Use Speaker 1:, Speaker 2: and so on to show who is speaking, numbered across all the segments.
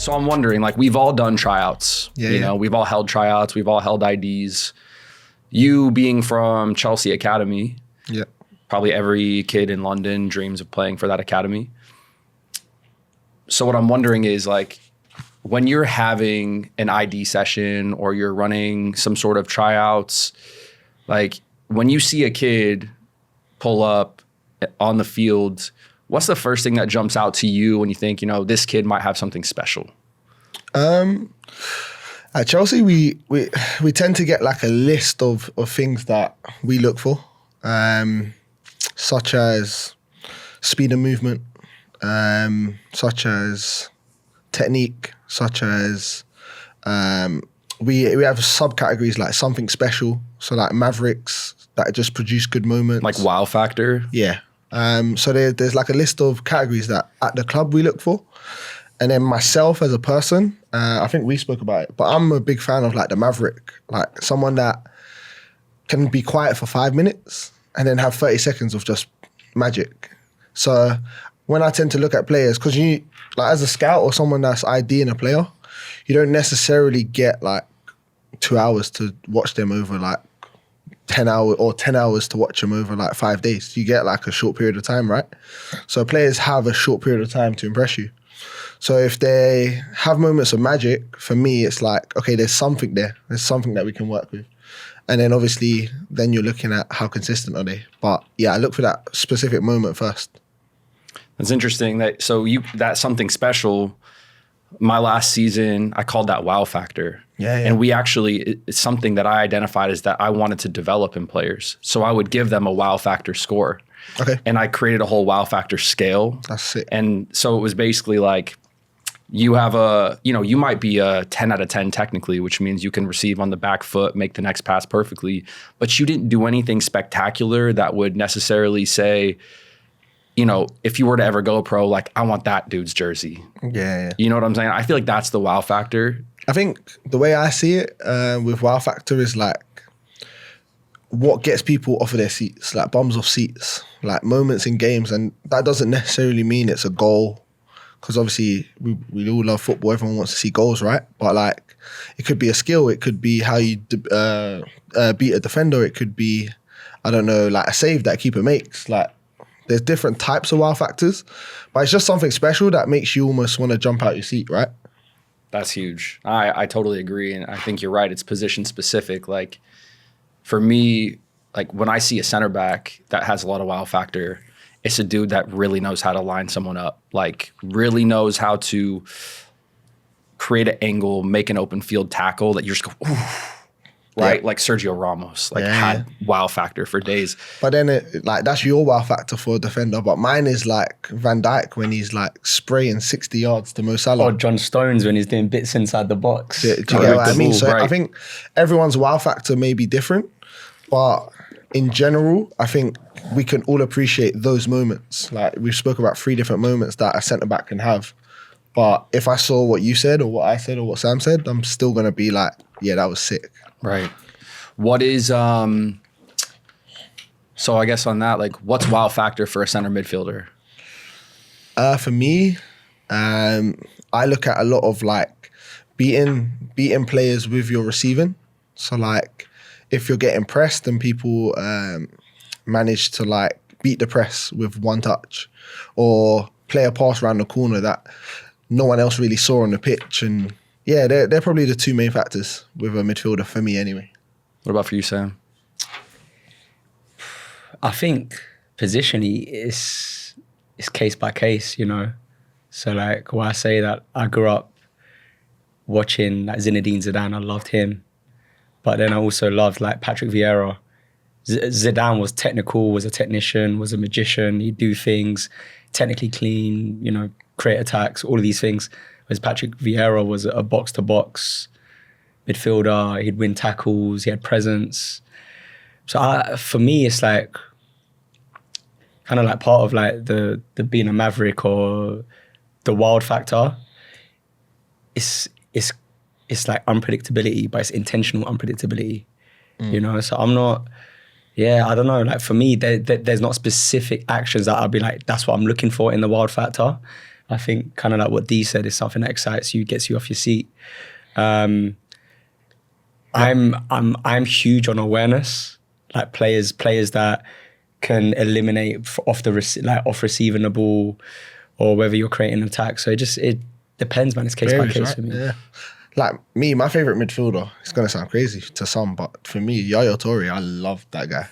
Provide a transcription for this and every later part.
Speaker 1: So I'm wondering, like, we've all done tryouts. You know, we've all held tryouts. We've all held IDs. You being from Chelsea Academy, probably every kid in London dreams of playing for that academy. So what I'm wondering is, like, when you're having an ID session or you're running some sort of tryouts, like, when you see a kid pull up on the field, what's the first thing that jumps out to you when you think, you know, this kid might have something special?
Speaker 2: At Chelsea, we tend to get like a list of things that we look for, such as speed and movement, such as technique, such as we have subcategories like something special, so like mavericks that just produce good moments.
Speaker 1: Like wow factor?
Speaker 2: Yeah. So there's like a list of categories that at the club we look for. And then myself as a person, I think we spoke about it, but I'm a big fan of like the maverick, like someone that can be quiet for 5 minutes and then have 30 seconds of just magic. So when I tend to look at players, because you, like as a scout or someone that's IDing a player, you don't necessarily get like 2 hours to watch them over like 10 hours or 10 hours to watch them over like 5 days. You get like a short period of time, right? So players have a short period of time to impress you. So if they have moments of magic, for me, it's like, okay, there's something there. There's something that we can work with. And then obviously, then you're looking at how consistent are they. But yeah, I look for that specific moment first.
Speaker 1: That's interesting. That's something special. My last season, I called that wow factor.
Speaker 2: Yeah.
Speaker 1: And it's something that I identified as that I wanted to develop in players. So I would give them a wow factor score.
Speaker 2: Okay.
Speaker 1: And I created a whole wow factor scale.
Speaker 2: That's sick.
Speaker 1: And so it was basically like, you have you might be a 10 out of 10 technically, which means you can receive on the back foot, make the next pass perfectly, but you didn't do anything spectacular that would necessarily say, you know, if you were to ever go pro, like, I want that dude's jersey.
Speaker 2: Yeah.
Speaker 1: You know what I'm saying? I feel like that's the wow factor.
Speaker 2: I think the way I see it with wow factor is like what gets people off of their seats, like bums off seats, like moments in games. And that doesn't necessarily mean it's a goal. Because obviously we all love football. Everyone wants to see goals, right? But like, it could be a skill. It could be how you beat a defender. It could be, I don't know, like a save that a keeper makes. Like, there's different types of wow factors, but it's just something special that makes you almost want to jump out your seat, right?
Speaker 1: That's huge. I totally agree, and I think you're right. It's position specific. Like, for me, like when I see a center back that has a lot of wow factor, it's a dude that really knows how to line someone up, like really knows how to create an angle, make an open field tackle that you just go, ooh, right?
Speaker 2: Yeah.
Speaker 1: Like Sergio Ramos, like had wow factor for days.
Speaker 2: But then that's your wow factor for a defender. But mine is like Van Dijk when he's like spraying 60 yards to Mo Salah.
Speaker 3: Or John Stones when he's doing bits inside the box.
Speaker 2: Do you get what I mean? So I think everyone's wow factor may be different, but in general, I think we can all appreciate those moments. Like we spoke about 3 different moments that a centre back can have. But if I saw what you said or what I said or what Sam said, I'm still going to be like, yeah, that was sick.
Speaker 1: Right. What is, so I guess on that, like what's wow factor for a center midfielder?
Speaker 2: For me, I look at a lot of like beating players with your receiving. So like, if you're getting pressed and people manage to like beat the press with one touch or play a pass around the corner that no one else really saw on the pitch. And yeah, they're probably the 2 main factors with a midfielder for me anyway.
Speaker 1: What about for you, Sam?
Speaker 3: I think positionally it's case by case, you know. So like when I say that I grew up watching like Zinedine Zidane, I loved him. But then I also loved like Patrick Vieira. Zidane was technical, was a technician, was a magician. He'd do things technically clean, you know, create attacks, all of these things. Whereas Patrick Vieira was a box-to-box midfielder. He'd win tackles, he had presence. So for me, it's like kind of like part of like the being a maverick or the wild factor. It's like unpredictability, but it's intentional unpredictability, you know? So I'm not, I don't know. Like for me, there's not specific actions that I'll be like, that's what I'm looking for in the wild factor. I think kind of like what Dee said is something that excites you, gets you off your seat. I'm huge on awareness, like players that can eliminate off receiving the ball, or whether you're creating an attack. So it depends, man. It's case by case for me.
Speaker 2: Yeah. Like me, my favorite midfielder, it's going to sound crazy to some, but for me, Yaya Toure, I love that guy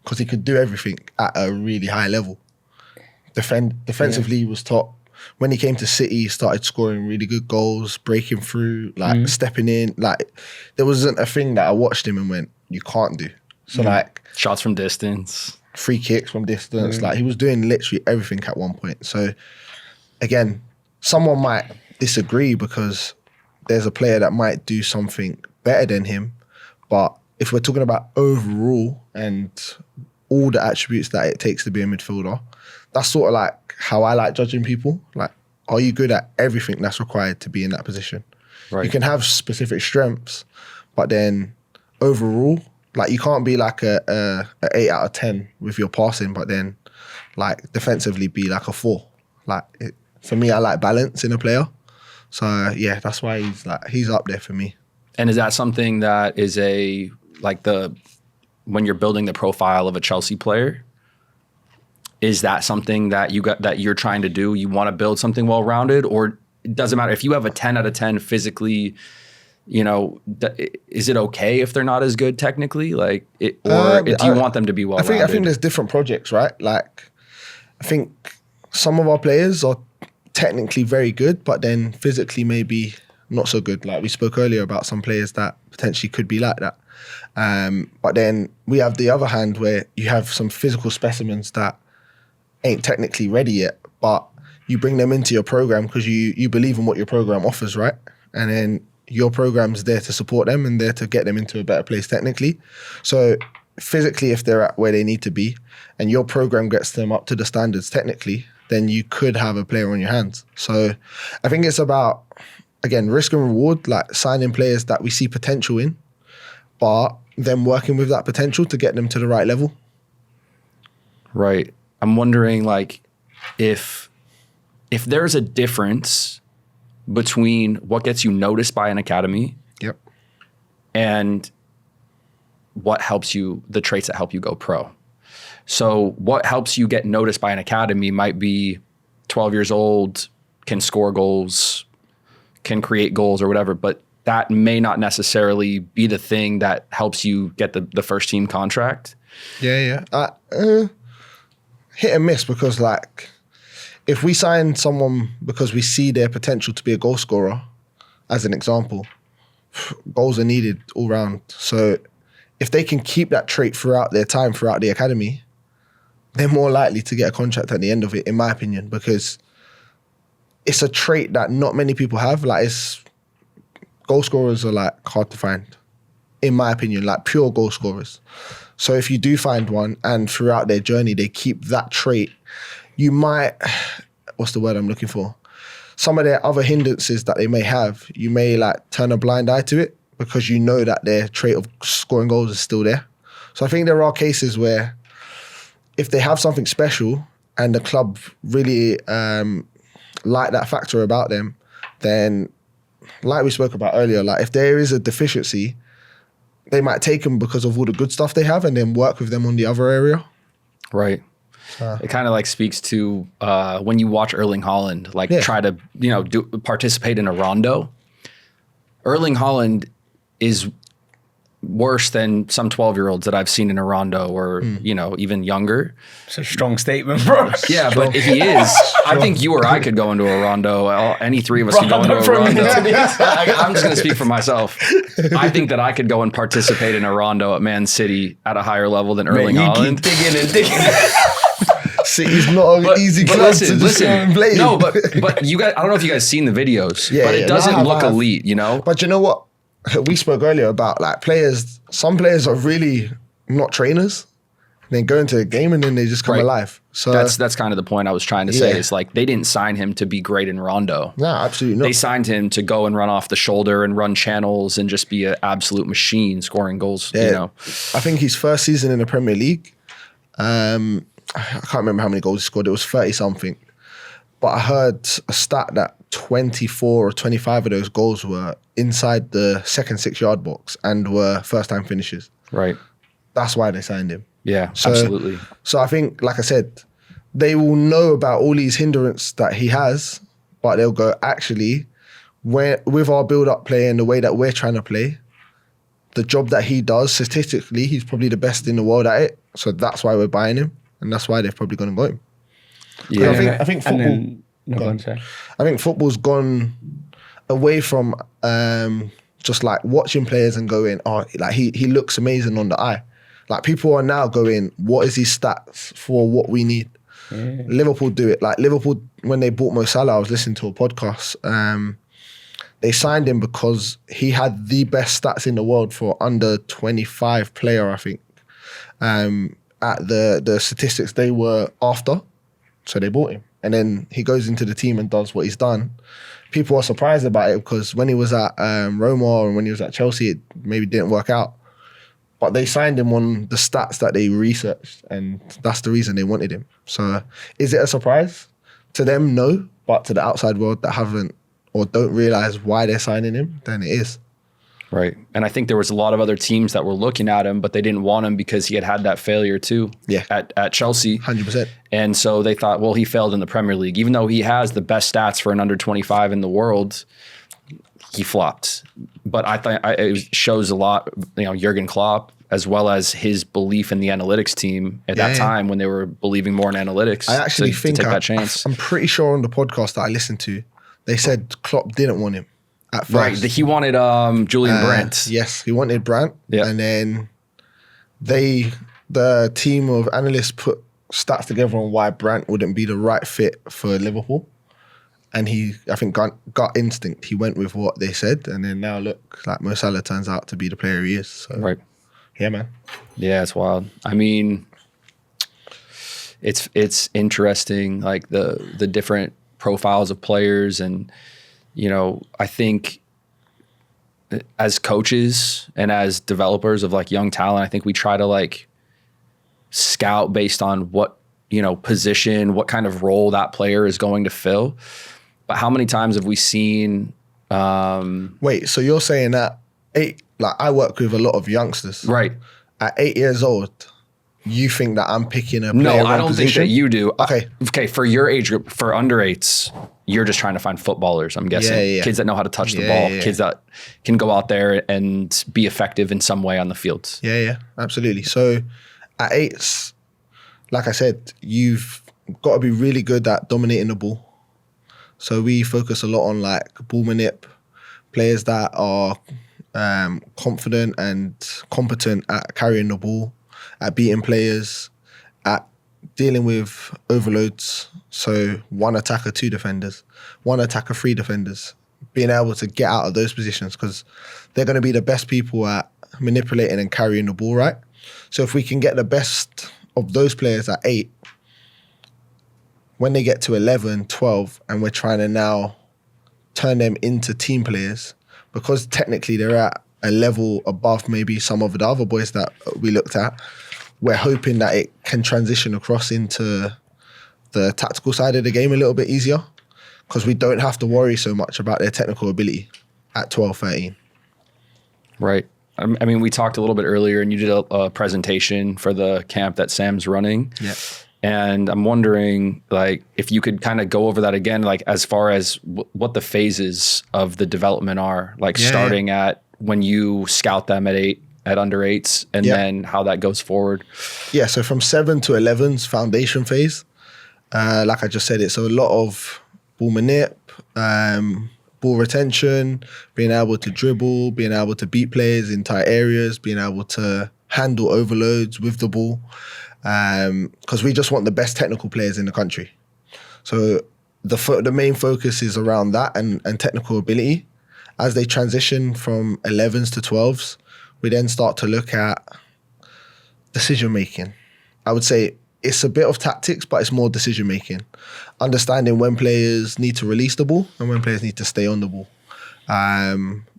Speaker 2: because he could do everything at a really high level. Defensively, he was top. When he came to City, he started scoring really good goals, breaking through, like stepping in. Like there wasn't a thing that I watched him and went, you can't do. So like
Speaker 1: shots from distance,
Speaker 2: free kicks from distance. Like he was doing literally everything at one point. So again, someone might disagree because there's a player that might do something better than him. But if we're talking about overall and all the attributes that it takes to be a midfielder, that's sort of like how I like judging people. Like, are you good at everything that's required to be in that position? Right. You can have specific strengths, but then overall, like you can't be like a 8 out of 10 with your passing, but then like defensively be like a 4. Like for me, I like balance in a player. So yeah, that's why he's up there for me.
Speaker 1: And is that something that is when you're building the profile of a Chelsea player, is that something that you're trying to do? You want to build something well-rounded, or it doesn't matter if you have a 10 out of 10 physically, is it okay if they're not as good technically? Like do you want them to be well-rounded?
Speaker 2: I think there's different projects, right? Like I think some of our players are technically very good, but then physically maybe not so good. Like we spoke earlier about some players that potentially could be like that. But then we have the other hand where you have some physical specimens that ain't technically ready yet, but you bring them into your program because you believe in what your program offers, right? And then your program's there to support them and there to get them into a better place technically. So physically, if they're at where they need to be and your program gets them up to the standards technically, then you could have a player on your hands. So I think it's about, again, risk and reward, like signing players that we see potential in, but then working with that potential to get them to the right level.
Speaker 1: Right. I'm wondering like if there's a difference between what gets you noticed by an academy and what helps you, the traits that help you go pro. So what helps you get noticed by an academy might be 12 years old, can score goals, can create goals or whatever, but that may not necessarily be the thing that helps you get the first team contract.
Speaker 2: Yeah. Hit and miss, because like if we sign someone because we see their potential to be a goal scorer, as an example, goals are needed all round. So if they can keep that trait throughout their time, throughout the academy, they're more likely to get a contract at the end of it, in my opinion, because it's a trait that not many people have. Like goal scorers are like hard to find, in my opinion, like pure goal scorers. So if you do find one and throughout their journey, they keep that trait, you might, what's the word I'm looking for? Some of their other hindrances that they may have, you may like turn a blind eye to it because you know that their trait of scoring goals is still there. So I think there are cases where if they have something special and the club really like that factor about them, then like we spoke about earlier, like if there is a deficiency, they might take them because of all the good stuff they have and then work with them on the other area.
Speaker 1: Right. It kind of like speaks to when you watch Erling Haaland, try to, participate in a rondo. Erling Haaland is worse than some 12-year-olds that I've seen in a rondo or, even younger.
Speaker 3: It's a strong statement, bro.
Speaker 1: Yeah, but if he is, I think you or I could go into a rondo. Any three of us can go into a rondo. I'm just going to speak for myself. I think that I could go and participate in a rondo at Man City at a higher level than Erling Haaland.
Speaker 3: Keep digging and digging.
Speaker 2: City's not an easy club to just go and play.
Speaker 1: No, but you guys, I don't know if you guys seen the videos, but it doesn't look elite,
Speaker 2: But you know what? We spoke earlier about like players, some players are really not trainers. They go into a game and then they just come alive. So
Speaker 1: that's kind of the point I was trying to say. It's like they didn't sign him to be great in rondo.
Speaker 2: No, absolutely not.
Speaker 1: They signed him to go and run off the shoulder and run channels and just be an absolute machine scoring goals. I
Speaker 2: think his first season in the Premier League, I can't remember how many goals he scored. It was 30 something. But I heard a stat that 24 or 25 of those goals were inside the second 6-yard box and were first-time finishes.
Speaker 1: Right.
Speaker 2: That's why they signed him.
Speaker 1: Yeah, absolutely.
Speaker 2: So I think, like I said, they will know about all these hindrances that he has, but they'll go, actually, with our build-up play and the way that we're trying to play, the job that he does, statistically, he's probably the best in the world at it. So that's why we're buying him, and that's why they've probably gone and got him.
Speaker 1: Yeah,
Speaker 2: I think football. I think football's gone away from just like watching players and going, oh, like he looks amazing on the eye. Like people are now going, what is his stats for what we need? Yeah. Liverpool do it. Like Liverpool, when they bought Mo Salah, I was listening to a podcast. They signed him because he had the best stats in the world for under 25 player, I think, at the statistics they were after. So they bought him. And then he goes into the team and does what he's done. People are surprised about it because when he was at Roma and when he was at Chelsea, it maybe didn't work out. But they signed him on the stats that they researched, and that's the reason they wanted him. So is it a surprise? To them, no. But to the outside world that haven't or don't realise why they're signing him, then it is.
Speaker 1: Right. And I think there was a lot of other teams that were looking at him, but they didn't want him because he had that failure too at Chelsea.
Speaker 2: 100%.
Speaker 1: And so they thought, well, he failed in the Premier League. Even though he has the best stats for an under 25 in the world, he flopped. But I think it shows a lot, Jurgen Klopp, as well as his belief in the analytics team at that time when they were believing more in analytics.
Speaker 2: I actually think
Speaker 1: to take that chance.
Speaker 2: I'm pretty sure on the podcast that I listened to, they said Klopp didn't want him. At first.
Speaker 1: Right, he wanted Julian Brandt.
Speaker 2: Yes, he wanted Brandt.
Speaker 1: Yeah.
Speaker 2: And then the team of analysts put stats together on why Brandt wouldn't be the right fit for Liverpool. And he, I think, gut instinct, he went with what they said. And then now look, like Mo Salah turns out to be the player he is. So,
Speaker 1: right.
Speaker 2: Yeah, man.
Speaker 1: Yeah, it's wild. I mean, it's interesting, like the different profiles of players. And I think as coaches and as developers of like young talent, I think we try to like scout based on what, position, what kind of role that player is going to fill. But how many times have we seen...
Speaker 2: Wait, so you're saying that I work with a lot of youngsters.
Speaker 1: Right.
Speaker 2: At 8 years old, you think that I'm picking a player?
Speaker 1: No, I don't think that you do.
Speaker 2: Okay.
Speaker 1: Okay, for your age group, for under 8s, you're just trying to find footballers, I'm guessing.
Speaker 2: Yeah.
Speaker 1: Kids that know how to touch the ball, kids that can go out there and be effective in some way on the field.
Speaker 2: Yeah, absolutely. So at 8s, like I said, you've got to be really good at dominating the ball. So we focus a lot on like ball manip, players that are confident and competent at carrying the ball, at beating players, at dealing with overloads. So 1 attacker, 2 defenders, 1 attacker, 3 defenders, being able to get out of those positions because they're going to be the best people at manipulating and carrying the ball, right? So if we can get the best of those players at 8, when they get to 11, 12, and we're trying to now turn them into team players, because technically they're at a level above maybe some of the other boys that we looked at, we're hoping that it can transition across into the tactical side of the game a little bit easier because we don't have to worry so much about their technical ability at 12, 13.
Speaker 1: Right. I mean, we talked a little bit earlier and you did a presentation for the camp that Sam's running.
Speaker 2: Yeah.
Speaker 1: And I'm wondering, like, if you could kind of go over that again, like, as far as what the phases of the development are, like starting at when you scout them at under 8s and then how that goes forward.
Speaker 2: Yeah, so from 7 to 11's foundation phase, like I just said, it's a lot of ball manip, ball retention, being able to dribble, being able to beat players in tight areas, being able to handle overloads with the ball. Because we just want the best technical players in the country. So the main focus is around that and technical ability. As they transition from 11s to 12s, we then start to look at decision making. I would say it's a bit of tactics, but it's more decision making. Understanding when players need to release the ball and when players need to stay on the ball.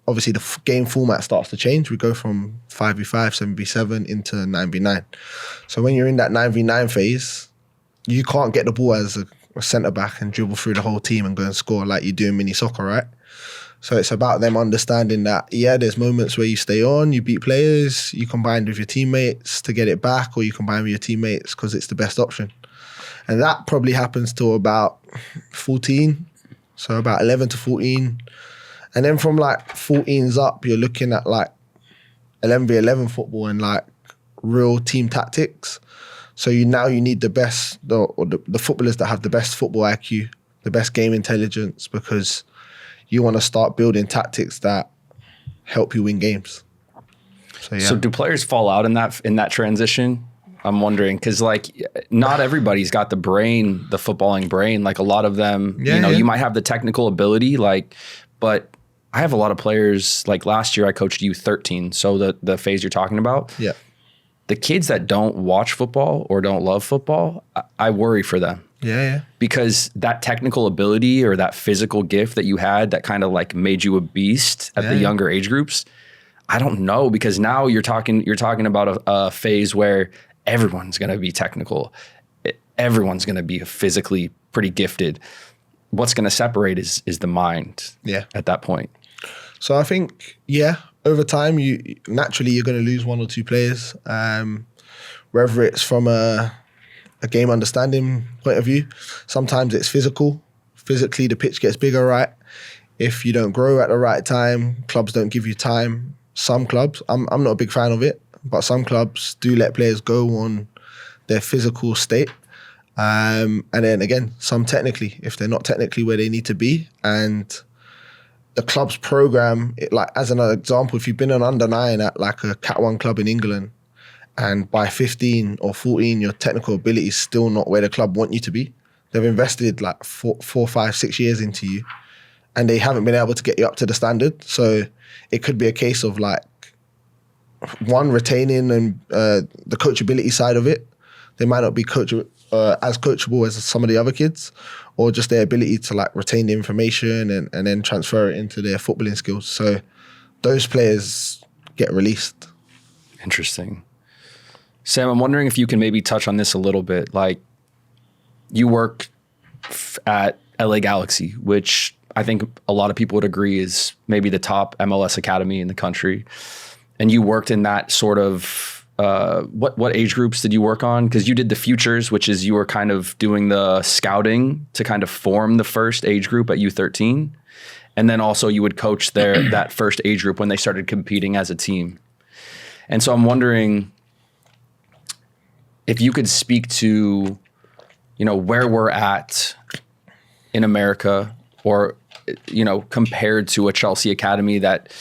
Speaker 2: Obviously, the game format starts to change. We go from 5v5, 7v7 into 9v9. So when you're in that 9v9 phase, you can't get the ball as a centre back and dribble through the whole team and go and score like you do in mini soccer, right? So it's about them understanding that, there's moments where you stay on, you beat players, you combine with your teammates to get it back, or you combine with your teammates because it's the best option. And that probably happens till about 14, so about 11 to 14. And then from like 14s up, you're looking at like 11v11 football and like real team tactics. So you need the best, the footballers that have the best football IQ, the best game intelligence, because you want to start building tactics that help you win games.
Speaker 1: So do players fall out in that transition? I'm wondering, because like not everybody's got the footballing brain. Like a lot of them, you might have the technical ability, but I have a lot of players. Like last year, I coached U13, so the phase you're talking about.
Speaker 2: Yeah.
Speaker 1: The kids that don't watch football or don't love football, I worry for them.
Speaker 2: Yeah.
Speaker 1: Because that technical ability or that physical gift that you had that kind of like made you a beast at the younger age groups, I don't know, because now you're talking about a phase where everyone's going to be technical. Everyone's going to be physically pretty gifted. What's going to separate is the mind at that point.
Speaker 2: So I think, over time, you're going to lose one or two players, whether it's from a game understanding point of view. Sometimes it's physical. Physically, the pitch gets bigger, right? If you don't grow at the right time, clubs don't give you time. Some clubs, I'm not a big fan of it, but some clubs do let players go on their physical state. And then again, some technically, if they're not technically where they need to be. And the club's program, like as an example, if you've been an under 9 at like a Cat 1 club in England, and by 15 or 14, your technical ability is still not where the club want you to be. They've invested like 4, 5, 6 years into you, and they haven't been able to get you up to the standard. So it could be a case of like, one, retaining and the coachability side of it. They might not be as coachable as some of the other kids, or just their ability to like retain the information and then transfer it into their footballing skills. So those players get released.
Speaker 1: Interesting. Sam, I'm wondering if you can maybe touch on this a little bit. Like, you work at LA Galaxy, which I think a lot of people would agree is maybe the top MLS academy in the country. And you worked in that sort of, what age groups did you work on? Because you did the futures, which is you were kind of doing the scouting to kind of form the first age group at U13. And then also you would coach that first age group when they started competing as a team. And so I'm wondering if you could speak to, where we're at in America, or, compared to a Chelsea academy that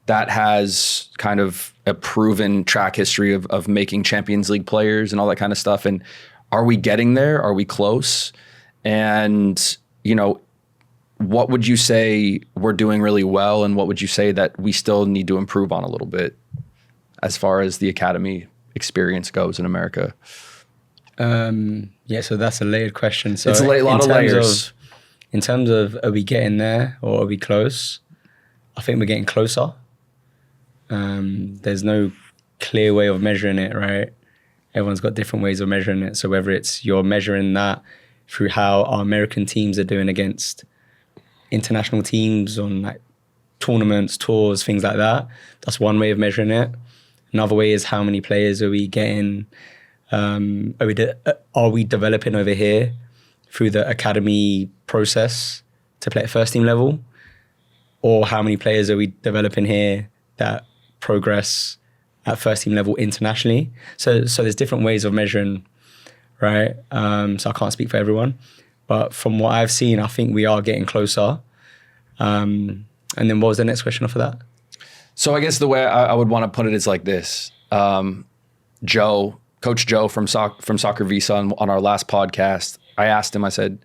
Speaker 1: has kind of a proven track history of making Champions League players and all that kind of stuff. And are we getting there? Are we close? And, what would you say we're doing really well, and what would you say that we still need to improve on a little bit as far as the academy experience goes in America?
Speaker 3: So that's a layered question. So
Speaker 1: it's a lot of layers.
Speaker 3: In terms of, are we getting there or are we close? I think we're getting closer. There's no clear way of measuring it, right? Everyone's got different ways of measuring it. So whether it's you're measuring that through how our American teams are doing against international teams on like tournaments, tours, things like that. That's one way of measuring it. Another way is how many players are we getting? Are we developing over here through the academy process to play at first team level? Or how many players are we developing here that progress at first team level internationally? So there's different ways of measuring, right? So I can't speak for everyone. But from what I've seen, I think we are getting closer. And then what was the next question after that?
Speaker 1: So I guess the way I would want to put it is like this. Coach Joe from Soccer Visa on our last podcast, I asked him, I said,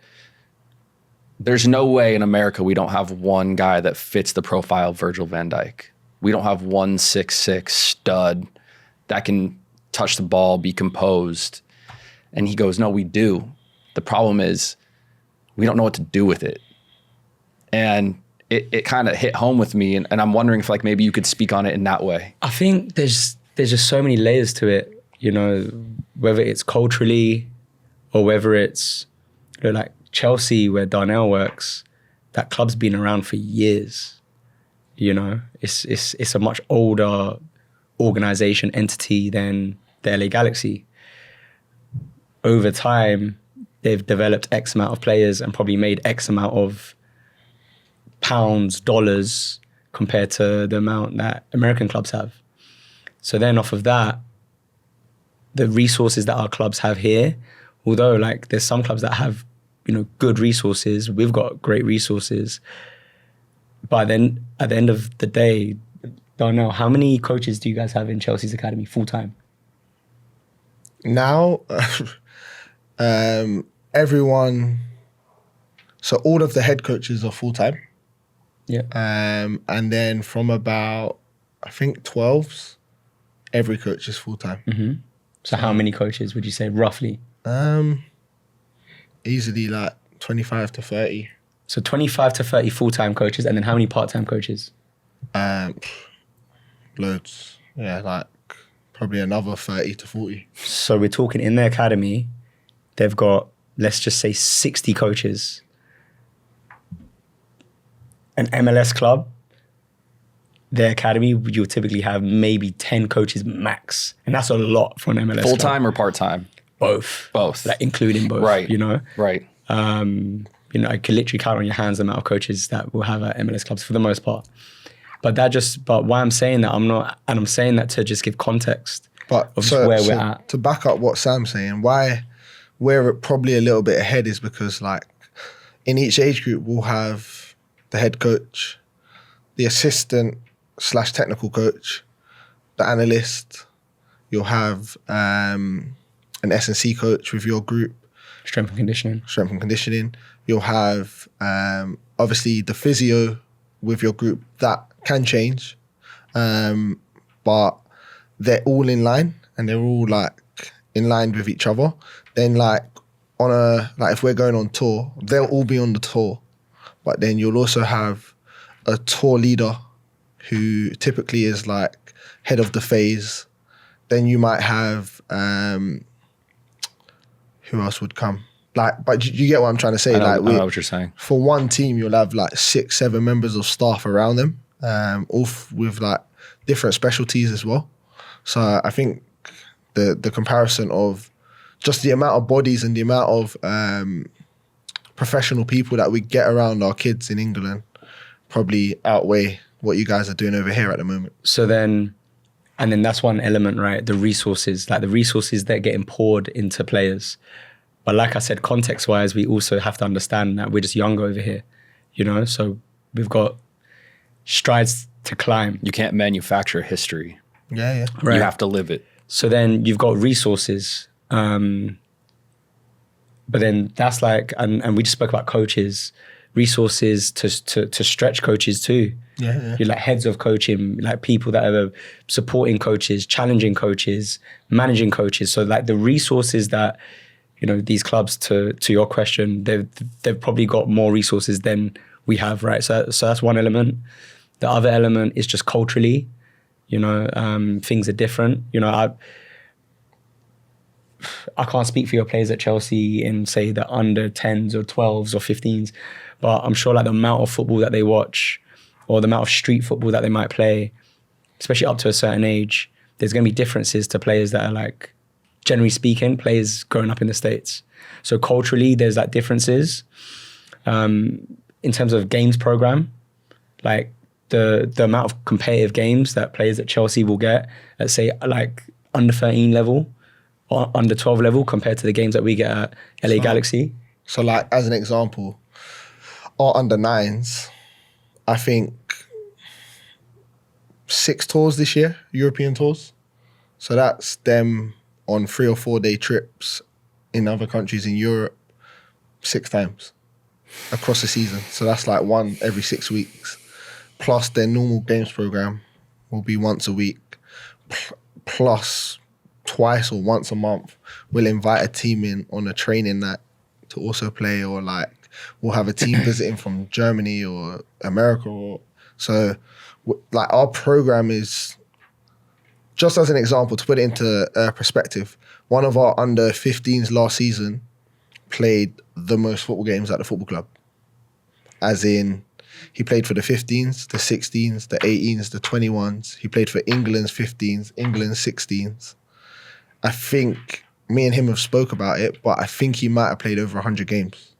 Speaker 1: there's no way in America we don't have one guy that fits the profile of Virgil van Dijk. We don't have 1'6" stud that can touch the ball, be composed. And he goes, no, we do. The problem is we don't know what to do with it. And it kind of hit home with me. And I'm wondering if like maybe you could speak on it in that way.
Speaker 3: I think there's just so many layers to it, whether it's culturally or whether it's like Chelsea, where Darnell works, that club's been around for years. You know, it's a much older organization entity than the LA Galaxy. Over time, they've developed X amount of players and probably made X amount of pounds, dollars, compared to the amount that American clubs have. So then off of that, the resources that our clubs have here, although like there's some clubs that have, you know, good resources, we've got great resources. But then at the end of the day, Darnell, how many coaches do you guys have in Chelsea's academy full-time?
Speaker 2: Now, everyone, so all of the head coaches are full-time.
Speaker 3: Yeah.
Speaker 2: And then from about, I think 12s, every coach is full-time.
Speaker 3: Mm-hmm. So how many coaches would you say roughly?
Speaker 2: Easily like 25 to 30.
Speaker 3: So 25 to 30 full-time coaches, and then how many part-time coaches?
Speaker 2: Loads. Yeah, like probably another 30 to 40.
Speaker 3: So we're talking in their academy, they've got, let's just say 60 coaches. An MLS club, their academy, you'll typically have maybe 10 coaches max. And that's a lot for an MLS
Speaker 1: Full-time
Speaker 3: club.
Speaker 1: or part-time?
Speaker 3: Both.
Speaker 1: Both.
Speaker 3: Like including both,
Speaker 1: right.
Speaker 3: You know?
Speaker 1: Right.
Speaker 3: You know, I could literally count on your hands the amount of coaches that will have at MLS clubs for the most part. But why I'm saying that, I'm saying that to just give context of where we're at.
Speaker 2: To back up what Sam's saying, why we're probably a little bit ahead is because like in each age group, we'll have the head coach, the assistant / technical coach, the analyst. You'll have an S&C coach with your group.
Speaker 3: Strength and conditioning. You'll have obviously the physio with your group. That can change, but they're all in line and they're all like in line with each other. Then like if we're going on tour, they'll all be on the tour. But then you'll also have a tour leader who typically is like head of the phase. Then you might have who else would come? Like, but you get what I'm trying to say.
Speaker 1: I know what you're saying.
Speaker 2: For one team, you'll have like 6-7 members of staff around them, all with like different specialties as well. So I think the comparison of just the amount of bodies and the amount of professional people that we get around our kids in England probably outweigh what you guys are doing over here at the moment.
Speaker 3: So then, and then that's one element, right? The resources, like the resources that are getting poured into players. But like I said, context-wise, we also have to understand that we're just young over here, you know? So we've got strides to climb.
Speaker 1: You can't manufacture history.
Speaker 2: Yeah.
Speaker 3: Right.
Speaker 1: You have to live it.
Speaker 3: So then you've got resources. But then that's like, and we just spoke about coaches, resources to stretch coaches too.
Speaker 2: Yeah.
Speaker 3: You're like heads of coaching, like people that are supporting coaches, challenging coaches, managing coaches. So like the resources that, you know, these clubs, to your question, they've probably got more resources than we have, right? So that's one element. The other element is just culturally, you know, things are different. You know, I can't speak for your players at Chelsea and say that under 10s or 12s or 15s, but I'm sure like the amount of football that they watch or the amount of street football that they might play, especially up to a certain age, there's going to be differences to players that are like, generally speaking, players growing up in the States. So culturally, there's like differences. In terms of games program, like the amount of competitive games that players at Chelsea will get, let's say like under 13 level or under 12 level compared to the games that we get at LA Galaxy.
Speaker 2: So like as an example, our under 9s, I think 6 tours this year, European tours. So that's them on 3 or 4 day trips in other countries in Europe 6 times across the season. So that's like one every 6 weeks. Plus their normal games program will be once a week. Plus twice or once a month, we'll invite a team in on a training night to also play, or like we'll have a team visiting from Germany or America. So like our program is, just as an example, to put it into perspective, one of our under 15s last season played the most football games at the football club. As in, he played for the 15s, the 16s, the 18s, the 21s. He played for England's 15s, England's 16s. I think me and him have spoke about it, but I think he might have played over 100 games,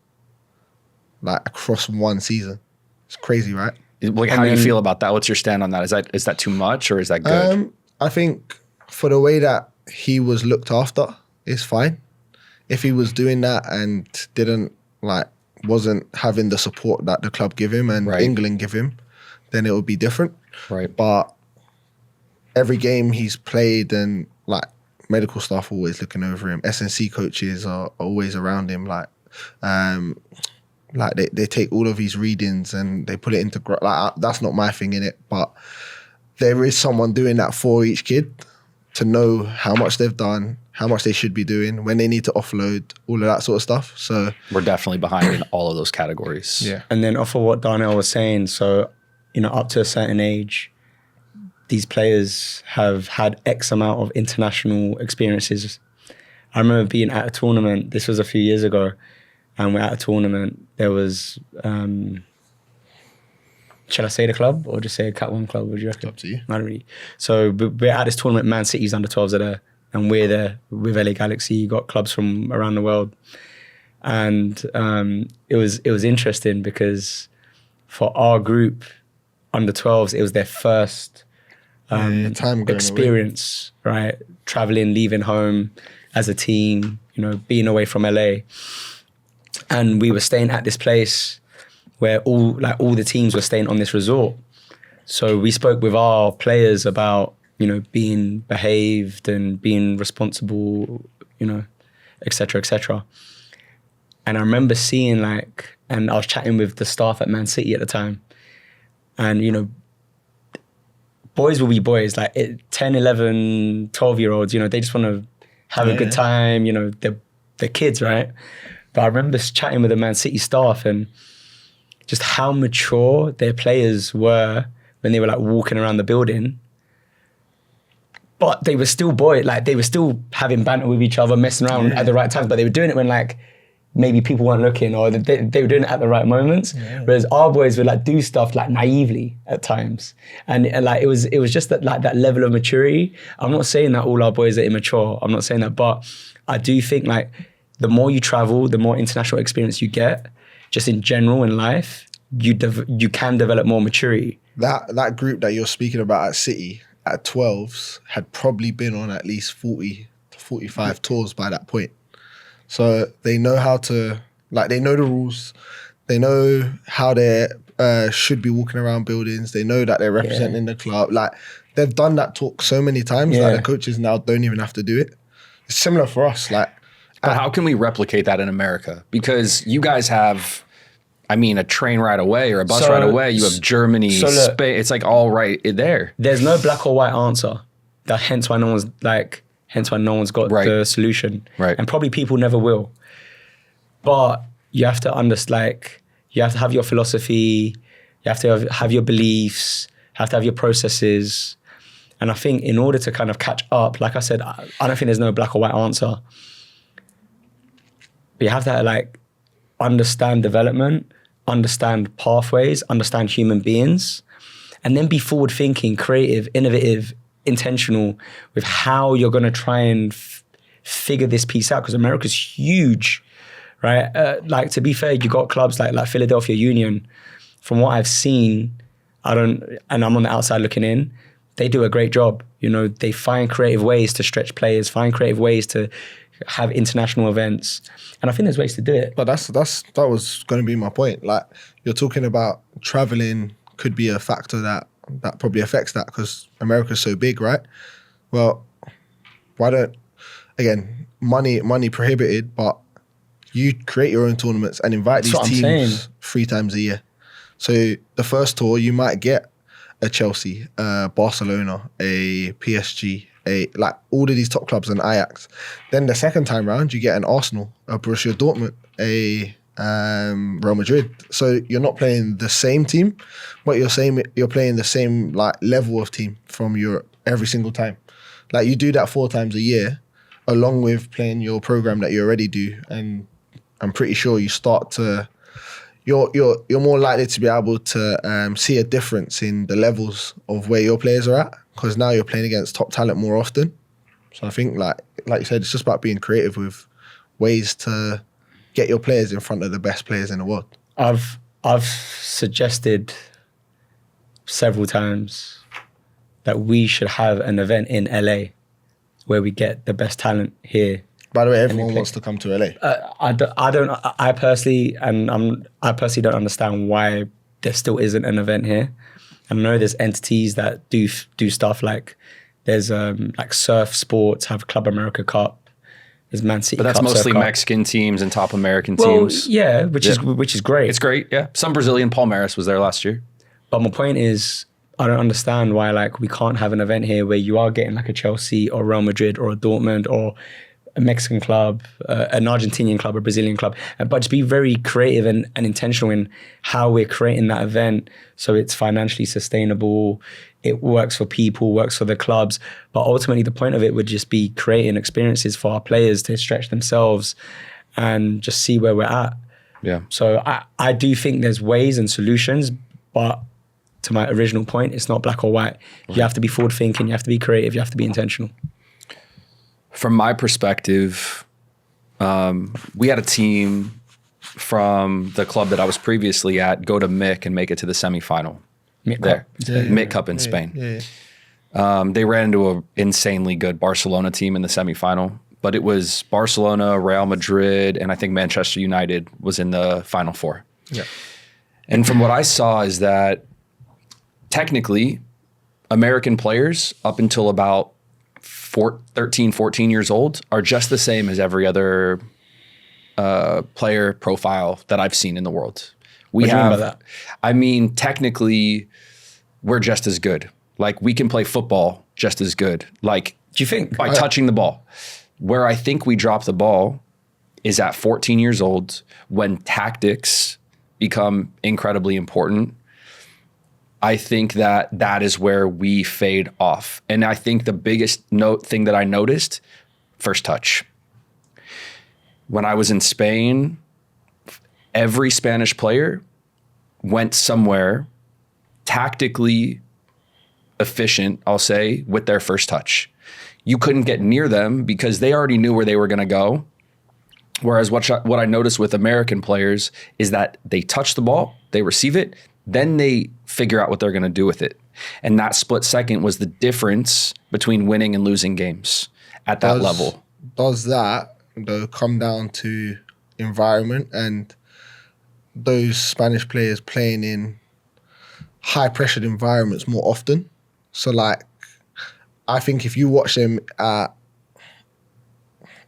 Speaker 2: like across one season. It's crazy, right?
Speaker 1: Like, how do you feel about that? What's your stand on that? Is that too much or is that good?
Speaker 2: I think for the way that he was looked after, it's fine. If he was doing that and wasn't having the support that the club give him and England give him, then it would be different.
Speaker 1: Right.
Speaker 2: But every game he's played, and like medical staff always looking over him. SNC coaches are always around him. They take all of his readings and they put it into that's not my thing in it, but there is someone doing that for each kid to know how much they've done, how much they should be doing, when they need to offload, all of that sort of stuff. So
Speaker 1: we're definitely behind in all of those categories.
Speaker 2: Yeah.
Speaker 3: And then off of what Darnell was saying, so, up to a certain age, these players have had X amount of international experiences. I remember being at a tournament, this was a few years ago, and we're at a tournament, there was, shall I say the club or just say a Cat 1 club? What do you reckon?
Speaker 2: Up to you.
Speaker 3: Not really. So we're at this tournament, Man City's under 12s are there, and we're there with LA Galaxy. You got clubs from around the world. And it was interesting because for our group, under 12s, it was their first
Speaker 2: time
Speaker 3: experience, right? Traveling, leaving home as a team, being away from LA. And we were staying at this place where all the teams were staying on this resort. So we spoke with our players about, being behaved and being responsible, et cetera, et cetera. And I remember seeing and I was chatting with the staff at Man City at the time. And, boys will be boys, 10, 11, 12-year-olds, they just want to have a good time, they're kids, right? But I remember chatting with the Man City staff and just how mature their players were when they were walking around the building. But they were still they were still having banter with each other, messing around at the right times, but they were doing it when maybe people weren't looking, or they were doing it at the right moments. Yeah. Whereas our boys would do stuff naively at times. And it was just that level of maturity. I'm not saying that all our boys are immature. I'm not saying that, but I do think the more you travel, the more international experience you get, just in general in life, you can develop more maturity.
Speaker 2: That group that you're speaking about at City at 12s had probably been on at least 40 to 45 tours by that point. So they know how to, they know the rules. They know how they should be walking around buildings. They know that they're representing the club. They've done that talk so many times that the coaches now don't even have to do it. It's similar for us.
Speaker 1: But how can we replicate that in America? Because you guys have, a train ride away or a bus ride away. You have Germany, Spain. It's all right there.
Speaker 3: There's no black or white answer. Hence why no one's got the solution.
Speaker 1: Right.
Speaker 3: And probably people never will. But you have to understand, you have to have your philosophy, you have to have your beliefs, you have to have your processes. And I think in order to kind of catch up, like I said, I don't think there's no black or white answer. But you have to understand development, understand pathways, understand human beings, and then be forward thinking, creative, innovative, intentional with how you're going to try and figure this piece out, because America's huge, right? To be fair, you got clubs like Philadelphia Union. From what I've seen, and I'm on the outside looking in, they do a great job. They find creative ways to stretch players, find creative ways to have international events, and I think there's ways to do it.
Speaker 2: But that was going to be my point. You're talking about traveling could be a factor that probably affects that because America's so big, right? Well, why don't, again, money prohibited, but you create your own tournaments and invite these teams 3 times a year. So the first tour, you might get a Chelsea, a Barcelona, a PSG, all of these top clubs and Ajax. Then the second time round, you get an Arsenal, a Borussia Dortmund, a Real Madrid. So you're not playing the same team, but you're playing the same level of team from Europe every single time. You do that 4 times a year, along with playing your program that you already do, and I'm pretty sure you start to, you're more likely to be able to see a difference in the levels of where your players are at, because now you're playing against top talent more often. So I think, like you said, it's just about being creative with ways to get your players in front of the best players in the world.
Speaker 3: I've suggested several times that we should have an event in LA where we get the best talent here.
Speaker 2: By the way, everyone wants to come to LA.
Speaker 3: I personally don't understand why there still isn't an event here. I know there's entities that do stuff like there's like surf sports, have Club America Cup, there's Man City.
Speaker 1: But that's
Speaker 3: Cup,
Speaker 1: mostly Mexican teams and top American teams.
Speaker 3: Yeah, which is great.
Speaker 1: It's great, yeah. Some Brazilian, Palmeiras was there last year.
Speaker 3: But my point is, I don't understand why like we can't have an event here where you are getting like a Chelsea or Real Madrid or a Dortmund or a Mexican club, an Argentinian club, a Brazilian club, but just be very creative and intentional in how we're creating that event so it's financially sustainable, it works for people, works for the clubs. But ultimately the point of it would just be creating experiences for our players to stretch themselves and just see where we're at.
Speaker 1: Yeah.
Speaker 3: So I do think there's ways and solutions, but to my original point, it's not black or white. Right. You have to be forward thinking, you have to be creative, you have to be intentional.
Speaker 1: From my perspective, we had a team from the club that I was previously at go to MIC and make it to the semifinal. MIC Cup in Spain. Yeah. They ran into an insanely good Barcelona team in the semifinal, but it was Barcelona, Real Madrid, and I think Manchester United was in the Final Four. Yeah. And from what I saw is that technically American players up until about 13, 14 years old are just the same as every other player profile that I've seen in the world.
Speaker 3: What do you mean by that?
Speaker 1: I mean, technically, we're just as good. Like, we can play football just as good. Like,
Speaker 3: do you think?
Speaker 1: By touching the ball. Where I think we drop the ball is at 14 years old when tactics become incredibly important. I think that is where we fade off. And I think the biggest thing that I noticed, first touch. When I was in Spain, every Spanish player went somewhere tactically efficient, I'll say, with their first touch. You couldn't get near them because they already knew where they were going to go. Whereas what I noticed with American players is that they touch the ball, they receive it, then they figure out what they're going to do with it. And that split second was the difference between winning and losing games at that level.
Speaker 2: Does that, though, come down to environment and those Spanish players playing in high-pressured environments more often? So, like, I think if you watch them at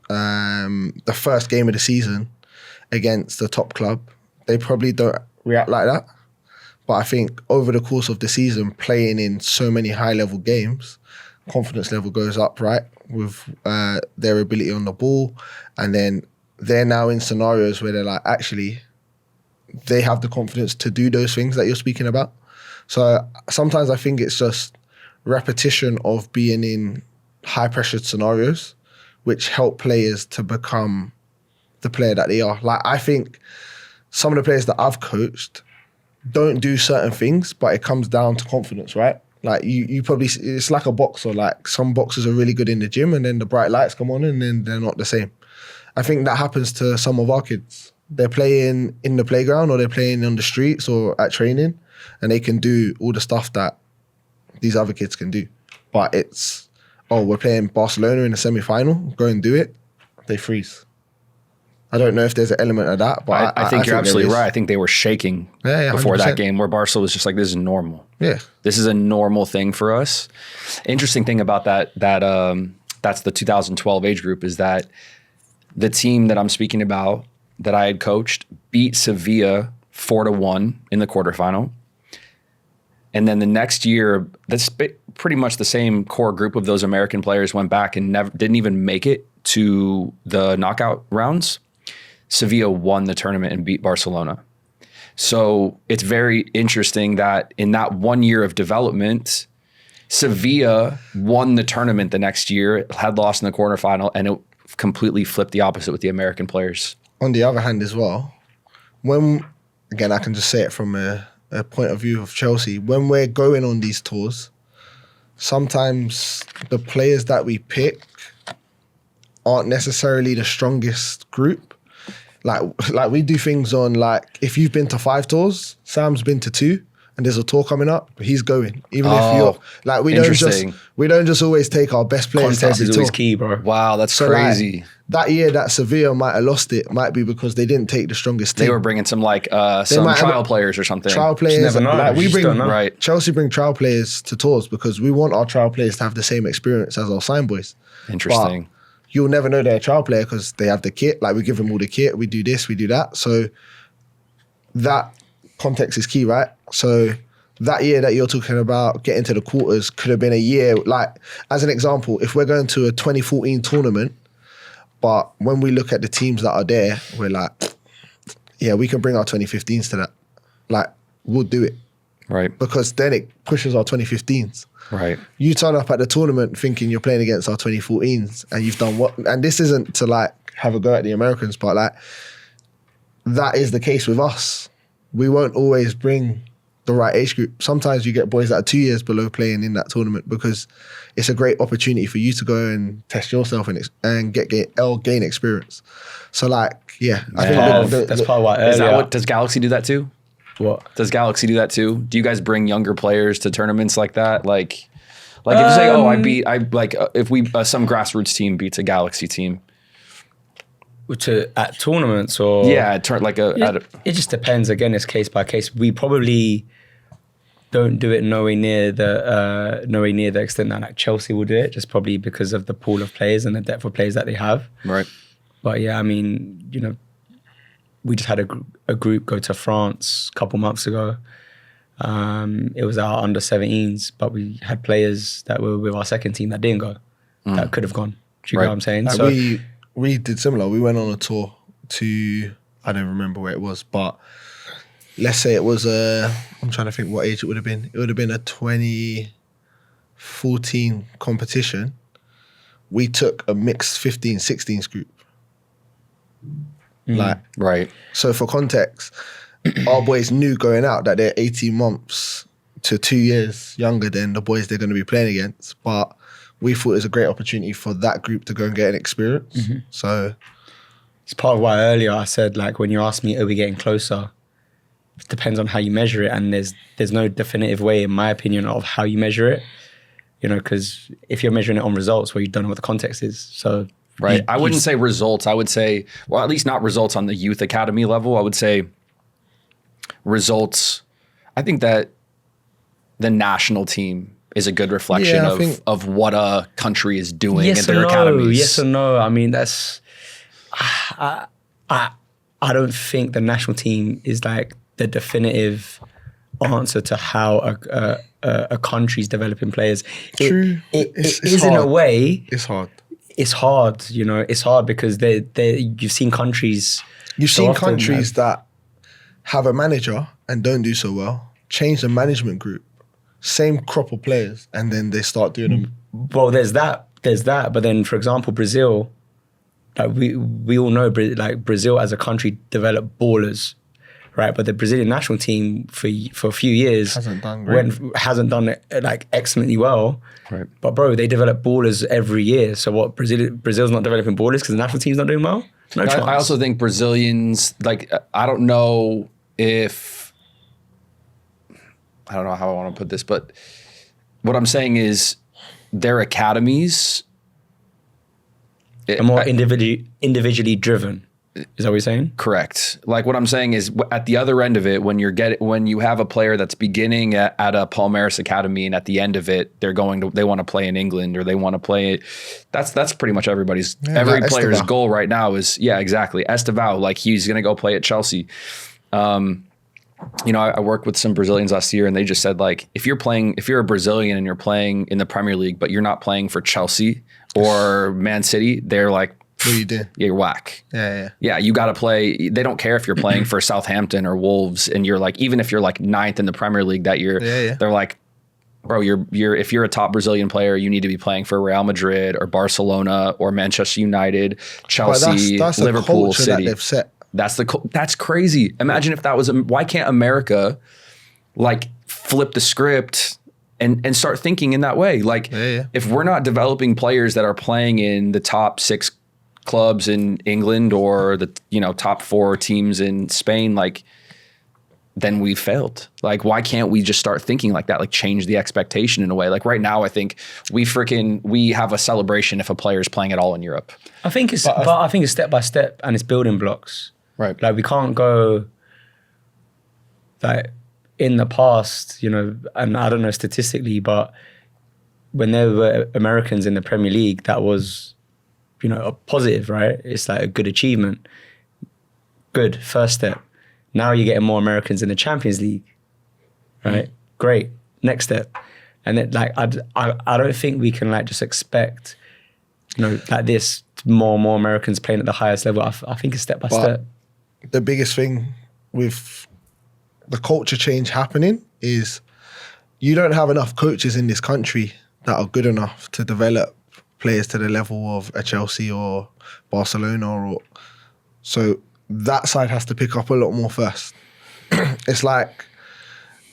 Speaker 2: the first game of the season against the top club, they probably don't react like that. But I think over the course of the season, playing in so many high-level games, confidence level goes up, right, with their ability on the ball. And then they're now in scenarios where they're like, actually, they have the confidence to do those things that you're speaking about. So sometimes I think it's just repetition of being in high-pressured scenarios, which help players to become the player that they are. Like, I think some of the players that I've coached don't do certain things, but it comes down to confidence, right? Like you probably, it's like a boxer. Like, some boxers are really good in the gym and then the bright lights come on and then they're not the same. I think that happens to some of our kids. They're playing in the playground or they're playing on the streets or at training and they can do all the stuff that these other kids can do. But it's, oh, we're playing Barcelona in the semi-final, go and do it, they freeze. I don't know if there's an element of that, but
Speaker 1: I think you're absolutely right. I think they were shaking before
Speaker 2: 100%.
Speaker 1: That game where Barca was just like, this is normal.
Speaker 2: Yeah.
Speaker 1: This is a normal thing for us. Interesting thing about that's the 2012 age group is that the team that I'm speaking about that I had coached beat Sevilla 4-1 in the quarterfinal. And then the next year, that's pretty much the same core group of those American players went back and didn't even make it to the knockout rounds. Sevilla won the tournament and beat Barcelona. So it's very interesting that in that 1 year of development, Sevilla won the tournament the next year, had lost in the quarterfinal, and it completely flipped the opposite with the American players.
Speaker 2: on the other hand as well, when, again, I can just say it from a point of view of Chelsea, when we're going on these tours, sometimes the players that we pick aren't necessarily the strongest group. Like we do things on, like, if you've been to 5 tours, Sam's been to 2, and there's a tour coming up, he's going. Even if you're like, we don't just always take our best players.
Speaker 3: Context is always key, bro.
Speaker 1: Wow, that's crazy.
Speaker 2: Like, that year that Sevilla might have lost it might be because they didn't take the strongest team.
Speaker 1: They were bringing some some trial players or something.
Speaker 2: Trial players.
Speaker 3: Never know.
Speaker 2: Like, we bring
Speaker 1: right.
Speaker 2: Chelsea bring trial players to tours because we want our trial players to have the same experience as our sign boys.
Speaker 1: Interesting.
Speaker 2: But you'll never know they're a trial player because they have the kit. Like, we give them all the kit. We do this, we do that. So that context is key, right? So that year that you're talking about getting to the quarters could have been a year, like, as an example, if we're going to a 2014 tournament, but when we look at the teams that are there, we're like, yeah, we can bring our 2015s to that. Like, we'll do it.
Speaker 1: Right.
Speaker 2: Because then it pushes our 2015s.
Speaker 1: Right.
Speaker 2: You turn up at the tournament thinking you're playing against our 2014s and you've done what? And this isn't to, like, have a go at the Americans, but, like, that is the case with us. We won't always bring the right age group. Sometimes you get boys that are 2 years below playing in that tournament because it's a great opportunity for you to go and test yourself and gain experience. So, like, yeah. I think
Speaker 3: that's part of why earlier.
Speaker 1: Does Galaxy do that too?
Speaker 3: What?
Speaker 1: Does Galaxy do that too? Do you guys bring younger players to tournaments like that? Like if you say, if some grassroots team beats a Galaxy team.
Speaker 3: At tournaments or?
Speaker 1: Yeah,
Speaker 3: it just depends. Again, it's case by case. We probably don't do it nowhere near the extent that, like, Chelsea will do it, just probably because of the pool of players and the depth of players that they have.
Speaker 1: Right.
Speaker 3: But yeah, I mean, you know, we just had a group go to France a couple months ago. It was our under 17s, but we had players that were with our second team that didn't go, that could have gone. Do you know what I'm saying?
Speaker 2: Like,
Speaker 3: so
Speaker 2: we did similar. We went on a tour to, I don't remember where it was, but let's say it was I'm trying to think what age it would have been. It would have been a 2014 competition. We took a mixed 15-16s group.
Speaker 1: Right.
Speaker 2: So for context, our boys knew going out that they're 18 months to 2 years younger than the boys they're going to be playing against. But we thought it was a great opportunity for that group to go and get an experience. Mm-hmm. So
Speaker 3: it's part of why earlier I said, like, when you asked me, are we getting closer? It depends on how you measure it. And there's no definitive way, in my opinion, of how you measure it. You know, because if you're measuring it on results, well, you don't know what the context is. So
Speaker 1: right. I wouldn't say results. I would say, well, at least not results on the youth academy level. I would say results. I think that the national team is a good reflection of what a country is doing in their academies.
Speaker 3: Yes or no. I mean, that's... I don't think the national team is, like, the definitive answer to how a country's developing players.
Speaker 2: True.
Speaker 3: It is hard. In a way.
Speaker 2: It's hard.
Speaker 3: It's hard, you know. It's hard because you've seen countries.
Speaker 2: You've seen countries that have a manager and don't do so well, change the management group, same crop of players, and then they start doing them.
Speaker 3: Well, there's that. But then, for example, Brazil, like we all know, like, Brazil as a country developed ballers, right? But the Brazilian national team for a few years
Speaker 2: hasn't done
Speaker 3: it, like, excellently well.
Speaker 1: Right.
Speaker 3: But bro, they develop ballers every year. So what? Brazil's not developing ballers because the national team's not doing well? No chance.
Speaker 1: I also think Brazilians, like, I don't know how I want to put this, but what I'm saying is their academies
Speaker 3: are more individually driven. Is that what you're saying?
Speaker 1: Correct. Like, what I'm saying is, at the other end of it, when you have a player that's beginning at a Palmeiras academy, and at the end of it, they want to play in England, or they want to play. That's pretty much every player's
Speaker 2: Estevao.
Speaker 1: goal right now is, exactly. Estevao, like, he's going to go play at Chelsea. You know, I worked with some Brazilians last year, and they just said, like, if you're a Brazilian and you're playing in the Premier League, but you're not playing for Chelsea or Man City, they're like,
Speaker 2: what do you do?
Speaker 1: Yeah, you're whack.
Speaker 2: Yeah,
Speaker 1: you got to play. They don't care if you're playing for Southampton or Wolves, and you're like, even if you're like 9th in the Premier League that year, they're like, bro, if you're a top Brazilian player, you need to be playing for Real Madrid or Barcelona or Manchester United, Chelsea,
Speaker 2: that's
Speaker 1: Liverpool, City.
Speaker 2: that they've set.
Speaker 1: That's crazy. Imagine if that was, why can't America like flip the script and start thinking in that way? Like if we're not developing players that are playing in the top 6 clubs in England or the, top 4 teams in Spain, like, then we failed. Like, why can't we just start thinking like that? Like, change the expectation in a way. Like right now, I think we have a celebration if a player is playing at all in Europe.
Speaker 3: I think it's step by step and it's building blocks.
Speaker 1: Right.
Speaker 3: Like we can't go like in the past, and I don't know statistically, but when there were Americans in the Premier League, that was, a positive, right? It's like a good achievement. Good first step. Now you're getting more Americans in the Champions League, right? Great. Next step. And then like, I don't think we can like just expect, like this, more and more Americans playing at the highest level. I think it's step by step.
Speaker 2: The biggest thing with the culture change happening is you don't have enough coaches in this country that are good enough to develop players to the level of a Chelsea or Barcelona so that side has to pick up a lot more first. It's like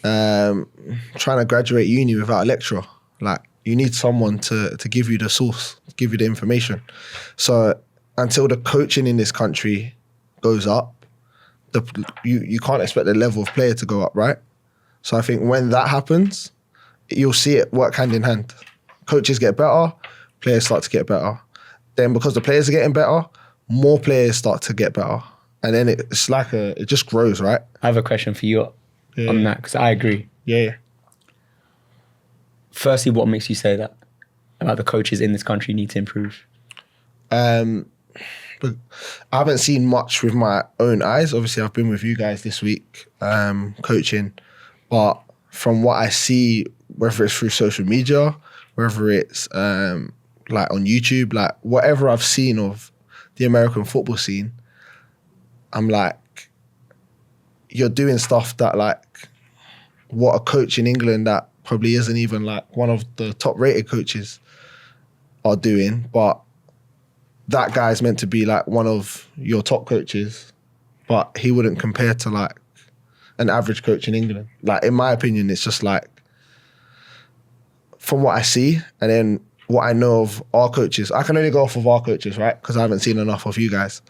Speaker 2: trying to graduate uni without a lecturer. Like you need someone to give you the source, give you the information. So until the coaching in this country goes up, you can't expect the level of player to go up, right? So I think when that happens, you'll see it work hand in hand. Coaches get better, players start to get better. Then because the players are getting better, more players start to get better. And then it's like it just grows, right?
Speaker 3: I have a question for you on that, because I agree.
Speaker 2: Yeah.
Speaker 3: Firstly, what makes you say that about the coaches in this country need to improve?
Speaker 2: But I haven't seen much with my own eyes. Obviously, I've been with you guys this week coaching. But from what I see, whether it's through social media, whether it's like on YouTube, like whatever I've seen of the American football scene, I'm like, you're doing stuff that like what a coach in England that probably isn't even like one of the top rated coaches are doing, but that guy's meant to be like one of your top coaches, but he wouldn't compare to like an average coach in England. Like in my opinion, it's just like from what I see and then what I know of our coaches, I can only go off of our coaches, right? Because I haven't seen enough of you guys.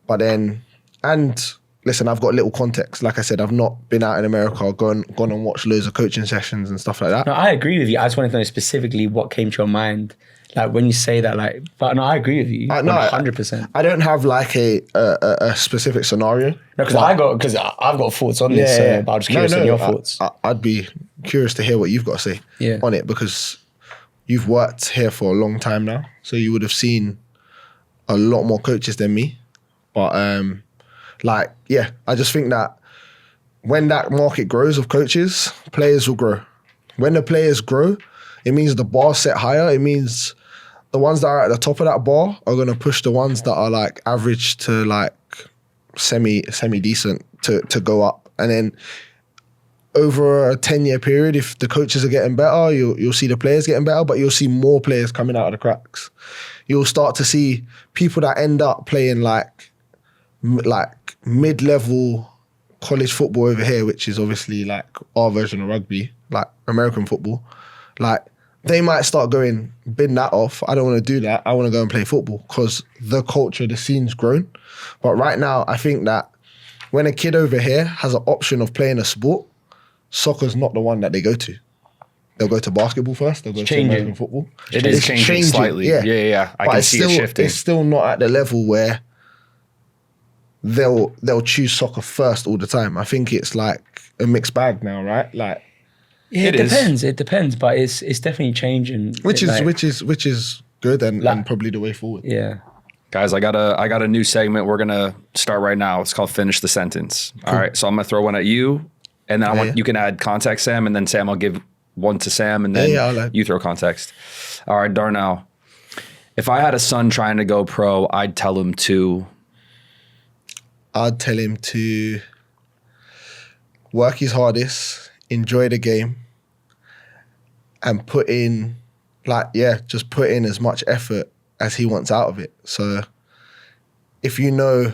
Speaker 2: But then, and listen, I've got little context. Like I said, I've not been out in America or gone and watched loads of coaching sessions and stuff like that.
Speaker 3: No, I agree with you. I just wanted to know specifically what came to your mind. Like when you say that, like, but no, I agree with you. 100%.
Speaker 2: I don't have like a specific scenario.
Speaker 3: No, because I've got thoughts on this.
Speaker 2: Yeah.
Speaker 3: But I'm just curious on your thoughts.
Speaker 2: I'd be curious to hear what you've got to say on it, because you've worked here for a long time now, so you would have seen a lot more coaches than me. But I just think that when that market grows of coaches, players will grow. When the players grow, it means the bar's set higher. It means the ones that are at the top of that bar are going to push the ones that are like average to like semi decent to go up. And then over a 10-year period, if the coaches are getting better, you'll see the players getting better, but you'll see more players coming out of the cracks. You'll start to see people that end up playing like mid-level college football over here, which is obviously like our version of rugby, like American football. Like they might start going, bin that off. I don't want to do that. I want to go and play football because the culture, the scene's grown. But right now, I think that when a kid over here has an option of playing a sport, soccer's not the one that they go to. They'll go to basketball first. They'll go to American football.
Speaker 1: It is changing slightly. Yeah. I can see it shifting.
Speaker 2: It's still not at the level where they'll choose soccer first all the time. I think it's like a mixed bag now, right? Like
Speaker 3: it depends. It depends, but it's definitely changing.
Speaker 2: Which is good and probably the way forward.
Speaker 3: Yeah.
Speaker 1: Guys, I got a new segment we're gonna start right now. It's called Finish the Sentence. Cool. All right, so I'm gonna throw one at you, and then you can add context, Sam, and then Sam, I'll give one to Sam, and then you throw context. All right, Darnell. If I had a son trying to go pro, I'd tell him to work his hardest, enjoy the game,
Speaker 2: and just put in as much effort as he wants out of it. So if you know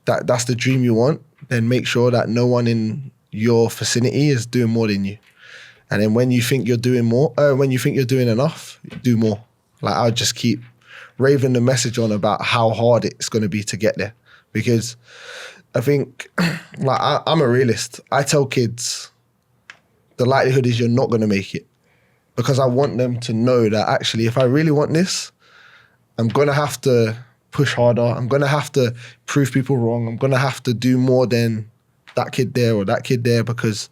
Speaker 2: that that's the dream you want, then make sure that no one in your vicinity is doing more than you. And then when you think you're doing enough, do more. Like, I'll just keep raving the message on about how hard it's going to be to get there. Because I think, like, I'm a realist. I tell kids the likelihood is you're not going to make it, because I want them to know that actually, if I really want this, I'm going to have to push harder. I'm going to have to prove people wrong. I'm going to have to do more than that kid there or that kid there, because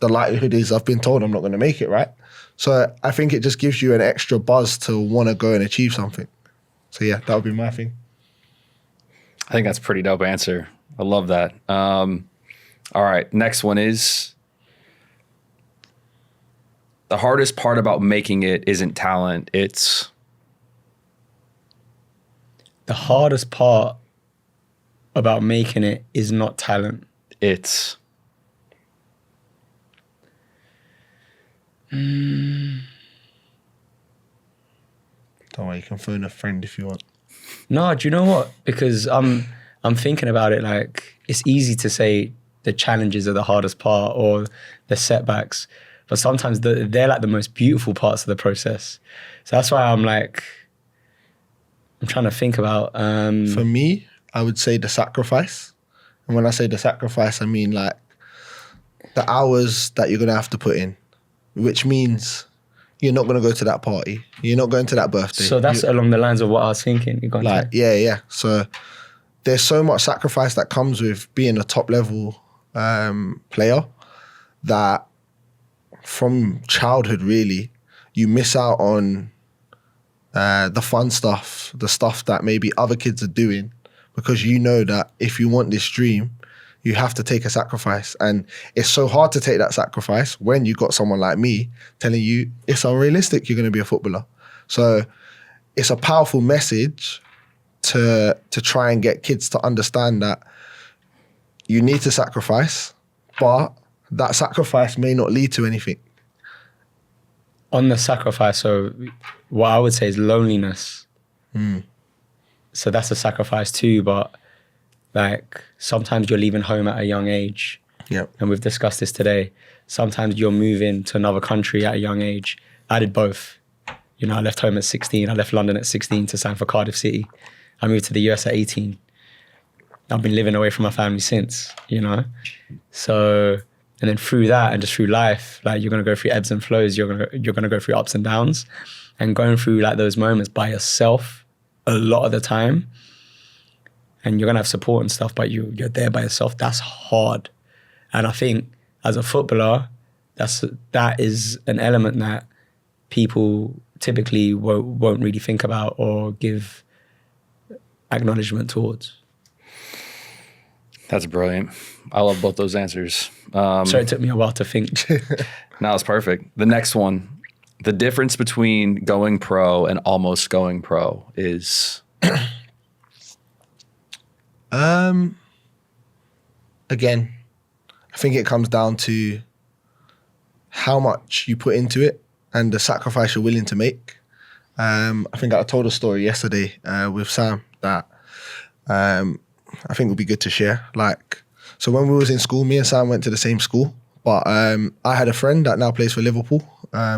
Speaker 2: the likelihood is I've been told I'm not going to make it, right? So I think it just gives you an extra buzz to want to go and achieve something. So yeah, that would be my thing.
Speaker 1: I think that's a pretty dope answer. I love that. All right, next one is, the hardest part about making it isn't talent, it's...
Speaker 3: The hardest part about making it is not talent.
Speaker 1: It's...
Speaker 2: Don't worry, you can phone a friend if you want.
Speaker 3: No, do you know what? Because I'm thinking about it, like, it's easy to say the challenges are the hardest part or the setbacks, but sometimes they're like the most beautiful parts of the process. So that's why I'm trying to think about...
Speaker 2: For me, I would say the sacrifice. And when I say the sacrifice, I mean like the hours that you're going to have to put in, which means you're not going to go to that party. You're not going to that birthday.
Speaker 3: So that's along the lines of what I was thinking. You're going
Speaker 2: like, yeah. So there's so much sacrifice that comes with being a top level player that from childhood, really, you miss out on the fun stuff, the stuff that maybe other kids are doing, because you know that if you want this dream, you have to take a sacrifice. And it's so hard to take that sacrifice when you got someone like me telling you it's unrealistic you're going to be a footballer. So it's a powerful message to try and get kids to understand that you need to sacrifice, but that sacrifice may not lead to anything.
Speaker 3: On the sacrifice, so what I would say is loneliness. So that's a sacrifice too, but like sometimes you're leaving home at a young age.
Speaker 2: Yep.
Speaker 3: And we've discussed this today. Sometimes you're moving to another country at a young age. I did both. You know, I left home at 16. I left London at 16 to sign for Cardiff City. I moved to the US at 18. I've been living away from my family since, you know? So, and then through that and just through life, like you're going to go through ebbs and flows. You're going to go through ups and downs, and going through like those moments by yourself a lot of the time. And you're going to have support and stuff, but you're there by yourself. That's hard. And I think as a footballer, that is an element that people typically won't really think about or give acknowledgement towards.
Speaker 1: That's brilliant. I love both those answers.
Speaker 3: Sorry, it took me a while to think.
Speaker 1: No, it's perfect. The next one, the difference between going pro and almost going pro is...
Speaker 2: Again, I think it comes down to how much you put into it and the sacrifice you're willing to make. I think I told a story yesterday with Sam that I think would be good to share. Like, so when we was in school, me and Sam went to the same school, but I had a friend that now plays for Liverpool,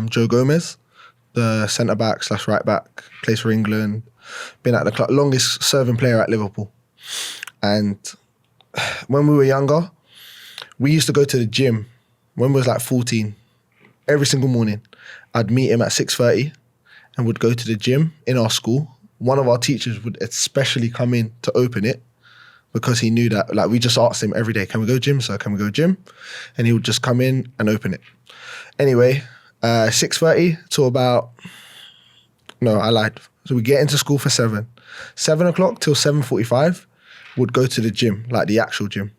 Speaker 2: Joe Gomez, the centre-back / right-back, plays for England, been at the club, longest serving player at Liverpool. And when we were younger, we used to go to the gym when we was like 14. Every single morning, I'd meet him at 6:30 and would go to the gym in our school. One of our teachers would especially come in to open it because he knew that, like, we just asked him every day, can we go gym, sir? Can we go gym? And he would just come in and open it. Anyway, 6:30 to about, no, I lied. So we get into school for 7. 7 o'clock till 7:45, would go to the gym, like the actual gym.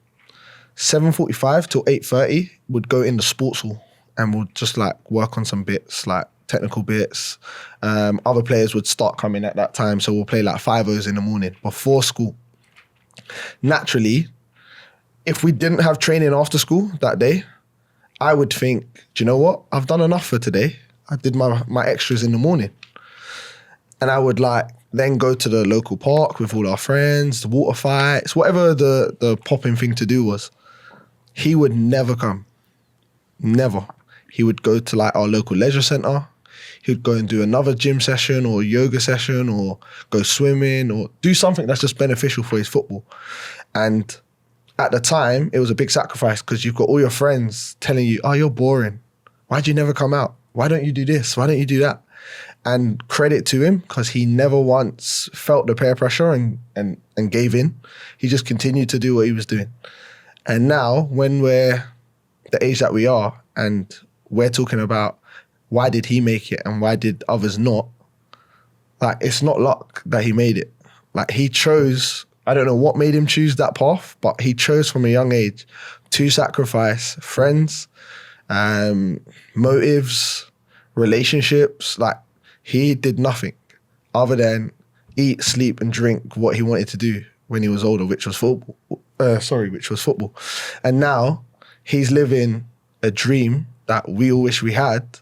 Speaker 2: 7:45 till 8:30 would go in the sports hall and would just like work on some bits, like technical bits. Other players would start coming at that time, so we'll play like 5-0s in the morning before school. Naturally, if we didn't have training after school that day, I would think, do you know what? I've done enough for today. I did my extras in the morning. And I would like then go to the local park with all our friends, the water fights, whatever the popping thing to do was. He would never come. Never. He would go to like our local leisure centre. He would go and do another gym session or yoga session or go swimming or do something that's just beneficial for his football. And at the time, it was a big sacrifice because you've got all your friends telling you, oh, you're boring. Why'd you never come out? Why don't you do this? Why don't you do that? And credit to him because he never once felt the peer pressure and gave in. He just continued to do what he was doing. And now when we're the age that we are and we're talking about why did he make it and why did others not, like it's not luck that he made it. Like he chose, I don't know what made him choose that path, but he chose from a young age to sacrifice friends, motives, relationships. Like he did nothing other than eat, sleep and drink what he wanted to do when he was older, which was football. Which was football. And now he's living a dream that we all wish we had,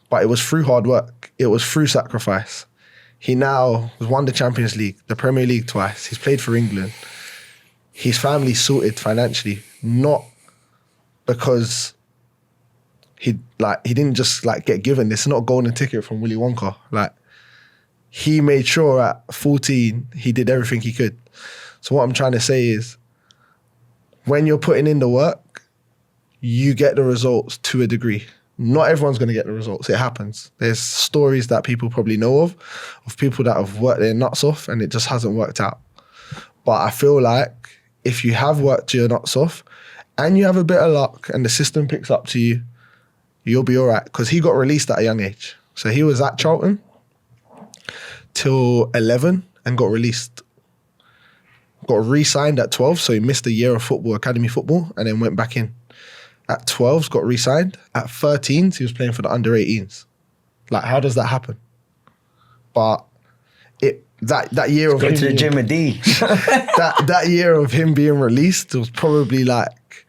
Speaker 2: but it was through hard work. It was through sacrifice. He now has won the Champions League, the Premier League twice. He's played for England. His family's sorted financially, not because he didn't just like get given this. It's not a golden ticket from Willy Wonka. Like he made sure at 14 he did everything he could. So what I'm trying to say is, when you're putting in the work, you get the results to a degree. Not everyone's going to get the results. It happens. There's stories that people probably know of people that have worked their nuts off and it just hasn't worked out. But I feel like if you have worked your nuts off and you have a bit of luck and the system picks up to you, you'll be all right. Because he got released at a young age. So he was at Charlton till 11 and got released. Got re-signed at 12, so he missed a year of football, academy football, and then went back in. At 12s, got re-signed. At 13s, he was playing for the under-18s. Like, how does that happen? But that year of
Speaker 3: him to the gym with D.
Speaker 2: that year of him being released was probably like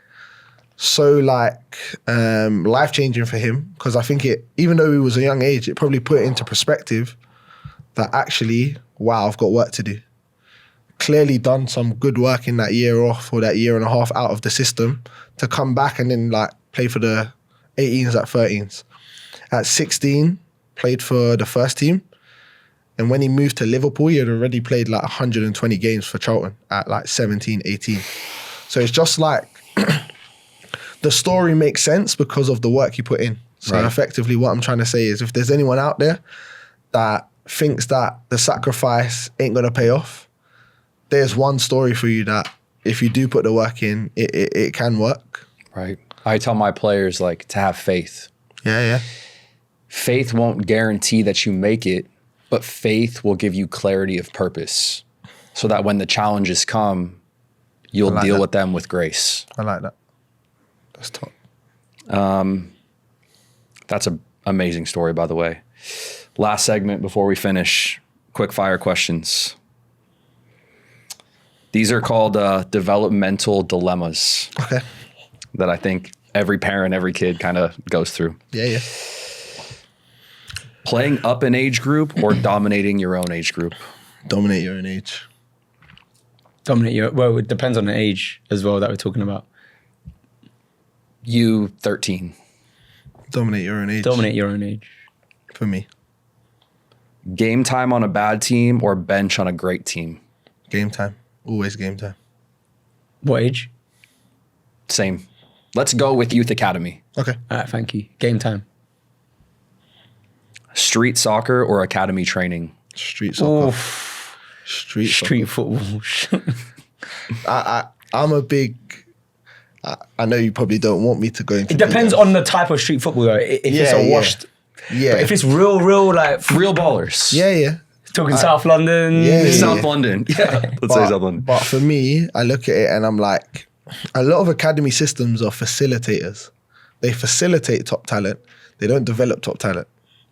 Speaker 2: so like life-changing for him, because I think it, even though he was a young age, it probably put it into perspective that actually, wow, I've got work to do. Clearly done some good work in that year off or that year and a half out of the system to come back and then like play for the 18s at 13s. At 16, played for the first team. And when he moved to Liverpool, he had already played like 120 games for Charlton at like 17, 18. So it's just like the story makes sense because of the work he put in. So effectively what I'm trying to say is if there's anyone out there that thinks that the sacrifice ain't going to pay off, there's one story for you that if you do put the work in, it can work.
Speaker 1: Right. I tell my players like to have faith.
Speaker 2: Yeah.
Speaker 1: Faith won't guarantee that you make it, but faith will give you clarity of purpose so that when the challenges come, you'll deal with them with grace.
Speaker 2: I like that. That's top.
Speaker 1: That's an amazing story, by the way. Last segment before we finish, quick fire questions. These are called developmental dilemmas.
Speaker 2: Okay.
Speaker 1: That I think every parent, every kid kind of goes through.
Speaker 2: Yeah.
Speaker 1: Playing up an age group or dominating your own age group?
Speaker 2: Dominate your own age.
Speaker 3: Well, it depends on the age as well that we're talking about.
Speaker 1: You 13.
Speaker 2: Dominate your own age.
Speaker 3: Dominate your own age.
Speaker 2: For me.
Speaker 1: Game time on a bad team or bench on a great team?
Speaker 2: Game time. Always game time.
Speaker 3: What age?
Speaker 1: Same. Let's go with youth academy.
Speaker 2: Okay.
Speaker 3: All right, thank you. Game time.
Speaker 2: Street
Speaker 1: soccer or academy training?
Speaker 2: Street soccer.
Speaker 3: Oof.
Speaker 2: Street
Speaker 3: football.
Speaker 2: I'm a big... I know you probably don't want me to go into...
Speaker 3: It depends on the type of street football though. If it's a washed...
Speaker 2: Yeah.
Speaker 3: But if it's real like...
Speaker 1: Real ballers.
Speaker 2: Yeah.
Speaker 3: Talking South London.
Speaker 1: South London. Yeah. Let's say South London.
Speaker 2: But for me, I look at it and I'm like, a lot of academy systems are facilitators. They facilitate top talent. They don't develop top talent.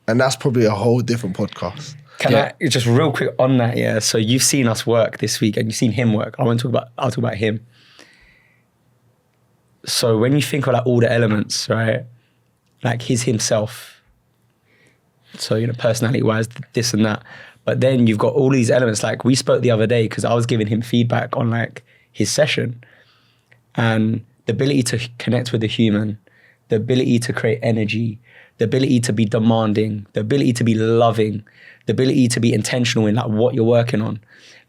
Speaker 2: And that's probably a whole different podcast.
Speaker 3: Can I just real quick on that? Yeah. So you've seen us work this week and you've seen him work. I'll talk about him. So when you think of like all the elements, right? Like he's himself. So, you know, personality-wise, this and that. But then you've got all these elements. Like we spoke the other day because I was giving him feedback on like his session, and the ability to connect with the human, the ability to create energy, the ability to be demanding, the ability to be loving, the ability to be intentional in like what you're working on.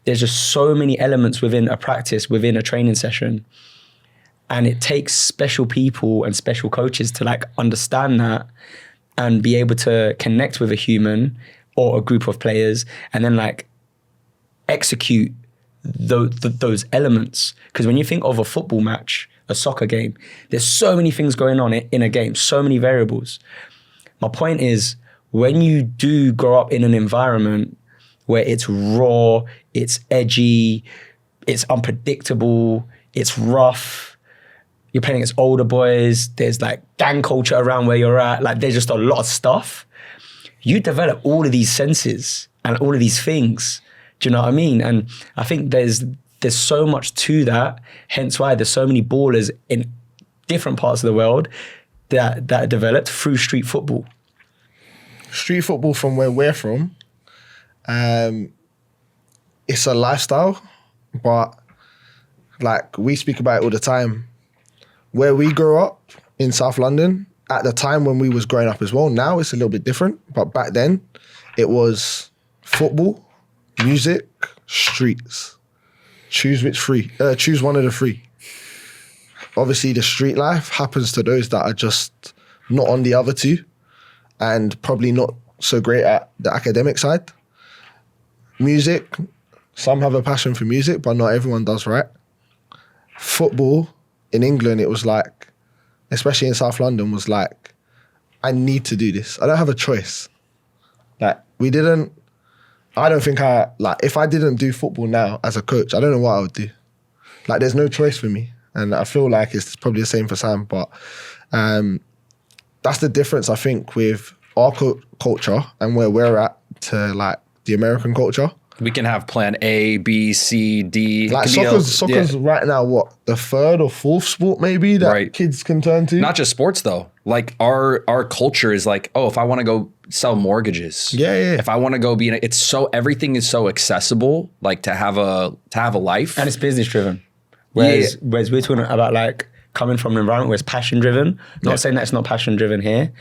Speaker 3: There's just so many elements within a practice, within a training session. And it takes special people and special coaches to like understand that and be able to connect with a human or a group of players and then like execute those elements. Because when you think of a football match, a soccer game, there's so many things going on in a game, so many variables. My point is, when you do grow up in an environment where it's raw, it's edgy, it's unpredictable, it's rough, you're playing against older boys, there's like gang culture around where you're at, like there's just a lot of stuff. You develop all of these senses and all of these things. Do you know what I mean? And I think there's so much to that, hence why there's so many ballers in different parts of the world that are developed through street football.
Speaker 2: Street football from where we're from, it's a lifestyle, but like we speak about it all the time. Where we grew up in South London, at the time when we was growing up as well, now it's a little bit different, but back then it was football, music, streets. Choose one of the three. Obviously the street life happens to those that are just not on the other two and probably not so great at the academic side. Music, some have a passion for music, but not everyone does, right? Football, in England, it was like, especially in South London, was like, I need to do this. I don't have a choice. Like, if I didn't do football now as a coach, I don't know what I would do. Like, there's no choice for me. And I feel like it's probably the same for Sam, but that's the difference, I think, with our culture and where we're at to like the American culture.
Speaker 1: We can have plan A, B, C, D.
Speaker 2: Like soccer's right now, what, the third or fourth sport maybe that kids can turn to?
Speaker 1: Not just sports though. Like our culture is like, oh, if I want to go sell mortgages.
Speaker 2: Yeah.
Speaker 1: If I want to go everything is so accessible, like to have a life.
Speaker 3: And it's business driven. Whereas we're talking about like coming from an environment where it's passion driven. Not saying that it's not passion driven here,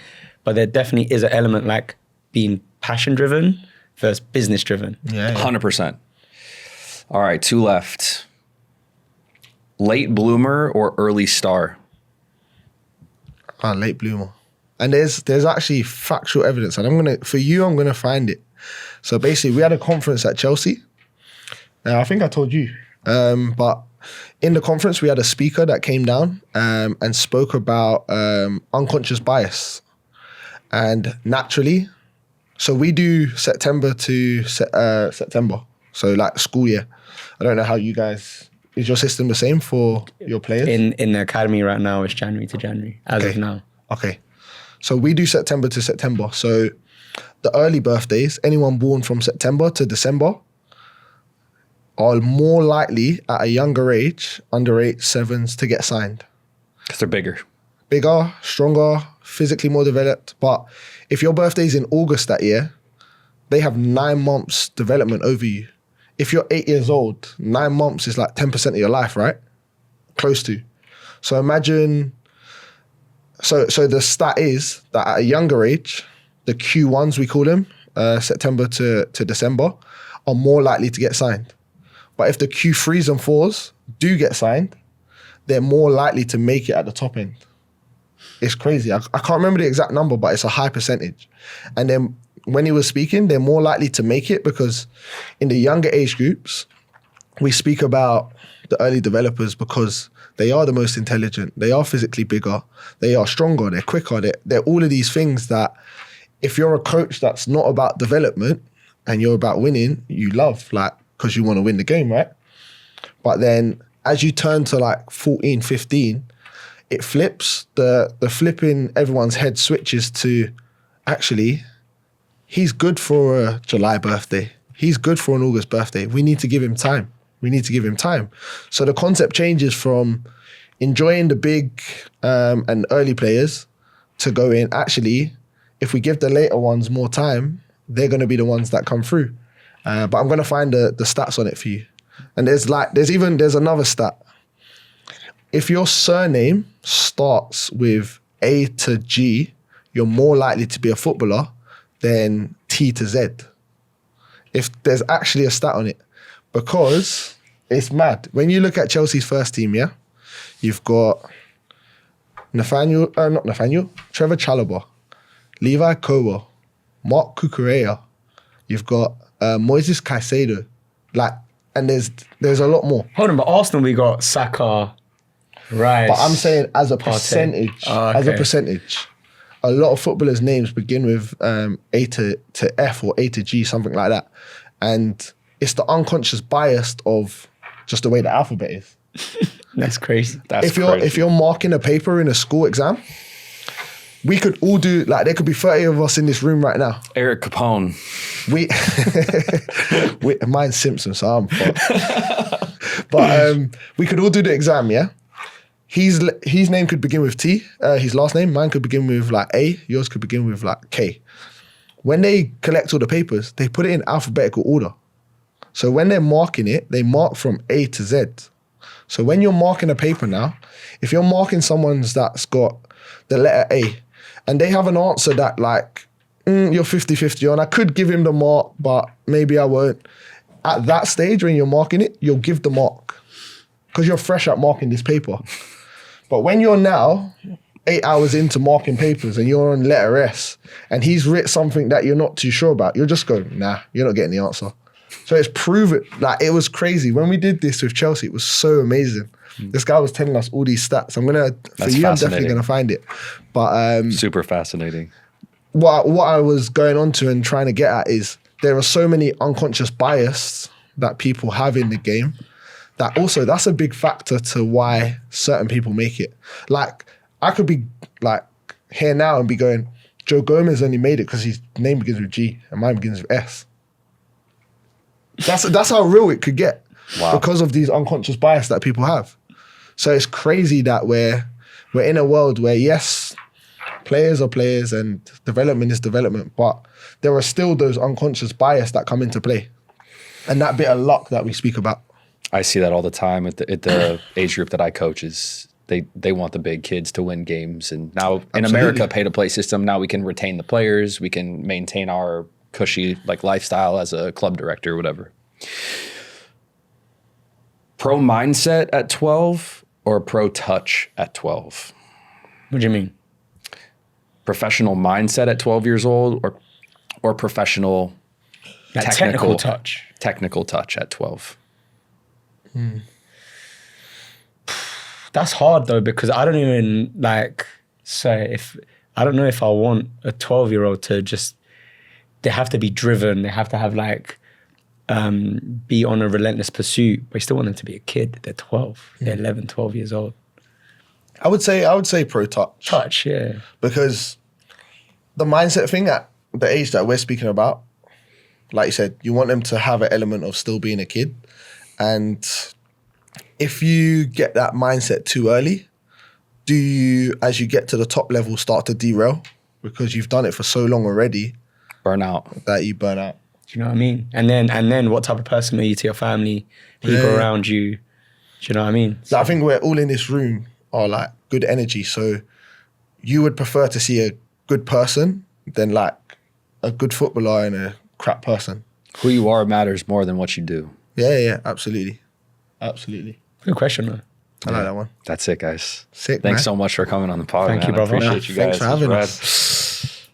Speaker 3: but there definitely is an element like being passion driven versus business driven.
Speaker 2: Yeah.
Speaker 1: 100%. All right, 2 left. Late bloomer or early star?
Speaker 2: Late bloomer. And there's actually factual evidence, and I'm gonna find it. So basically, we had a conference at Chelsea. I think I told you, but in the conference we had a speaker that came down and spoke about unconscious bias, and naturally. So we do September to September. So like school year. I don't know how you guys, is your system the same for your players?
Speaker 3: In the academy right now, it's January to January, as of now.
Speaker 2: Okay. So we do September to September. So the early birthdays, anyone born from September to December are more likely at a younger age, under 8, 7s, to get signed.
Speaker 1: Because they're bigger.
Speaker 2: Bigger, stronger, physically more developed. But if your birthday's in August that year, they have 9 months development over you. If you're 8 years old, 9 months is like 10% of your life, right? Close to. So imagine, so the stat is that at a younger age, the Q1s we call them, September to December, are more likely to get signed. But if the Q3s and 4s do get signed, they're more likely to make it at the top end. It's crazy. I can't remember the exact number, but it's a high percentage. And then when he was speaking, they're more likely to make it because in the younger age groups, we speak about the early developers because they are the most intelligent. They are physically bigger. They are stronger. They're quicker. They're all of these things that if you're a coach that's not about development and you're about winning, you love, like, because you want to win the game, right? But then as you turn to like 14, 15, it flips. The flip in everyone's head switches to, actually, he's good for a July birthday. He's good for an August birthday. We need to give him time. So the concept changes from enjoying the big and early players to going, actually, if we give the later ones more time, they're going to be the ones that come through. But I'm going to find the stats on it for you. And there's another stat. If your surname starts with A to G, you're more likely to be a footballer than T to Z. If there's actually a stat on it. Because it's mad. When you look at Chelsea's first team, yeah, you've got Trevor Chalobah, Levi Colwill, Mark Cucurella. You've got Moises Caicedo. And there's a lot more.
Speaker 3: Hold on, but Arsenal, we got Saka, Rice.
Speaker 2: But I'm saying as a
Speaker 3: Partey.
Speaker 2: percentage,
Speaker 3: Okay.
Speaker 2: a lot of footballers' names begin with A to F or A to G, something like that. And it's the unconscious bias of just the way the alphabet is.
Speaker 3: That's crazy.
Speaker 2: If you're marking a paper in a school exam, we could all do, there could be 30 of us in this room right now.
Speaker 1: Eric Capone.
Speaker 2: Mine's Simpson, so I'm fucked. But we could all do the exam, yeah? His name could begin with T, his last name. Mine could begin with A, yours could begin with K. When they collect all the papers, they put it in alphabetical order. So when they're marking it, they mark from A to Z. So when you're marking a paper now, if you're marking someone's that's got the letter A, and they have an answer that you're 50-50 on, I could give him the mark, but maybe I won't. At that stage, when you're marking it, you'll give the mark because you're fresh at marking this paper. But when you're now 8 hours into marking papers and you're on letter S and he's written something that you're not too sure about, you'll just go, nah, you're not getting the answer. So it's proven, it was crazy. When we did this with Chelsea, it was so amazing. This guy was telling us all these stats. I'm definitely going to find it. But
Speaker 1: super fascinating.
Speaker 2: What I was going on to and trying to get at is there are so many unconscious bias that people have in the game that also that's a big factor to why certain people make it. I could be here now and be going, Joe Gomez only made it because his name begins with G and mine begins with S. That's how real it could get.
Speaker 1: Wow.
Speaker 2: Because of these unconscious bias that people have. So it's crazy that we're in a world where, yes, players are players and development is development, but there are still those unconscious bias that come into play. And that bit of luck that we speak about.
Speaker 1: I see that all the time at the age group that I coach is they want the big kids to win games. And now in America, pay-to-play system, now we can retain the players. We can maintain our cushy lifestyle as a club director or whatever. Pro mindset at 12 or pro touch at 12?
Speaker 3: What do you mean?
Speaker 1: Professional mindset at 12 years old or professional
Speaker 3: technical touch?
Speaker 1: Technical touch at 12.
Speaker 3: That's hard though, because I don't even say I don't know if I want a 12-year-old to just, they have to be driven. They have to have be on a relentless pursuit, but you still want them to be a kid. They're 12. They're 11, 12 years old.
Speaker 2: I would say pro touch.
Speaker 3: Touch, yeah.
Speaker 2: Because the mindset thing at the age that we're speaking about, like you said, you want them to have an element of still being a kid. And if you get that mindset too early, do you, as you get to the top level, start to derail? Because you've done it for so long already.
Speaker 1: Burn out.
Speaker 2: That you burn out.
Speaker 3: Do you know what I mean? And then what type of person are you to your family, people around you? Do you know what I mean?
Speaker 2: So I think we're all in this room are good energy. So you would prefer to see a good person than a good footballer and a crap person.
Speaker 1: Who you are matters more than what you do.
Speaker 2: Yeah, absolutely. Absolutely.
Speaker 3: Good question, though.
Speaker 2: I like that one.
Speaker 1: That's it, guys.
Speaker 2: Sick,
Speaker 1: Thanks
Speaker 2: man.
Speaker 1: so much for coming on the pod,
Speaker 3: Thank
Speaker 1: man.
Speaker 3: you, brother.
Speaker 1: I appreciate you guys.
Speaker 2: Thanks for having us.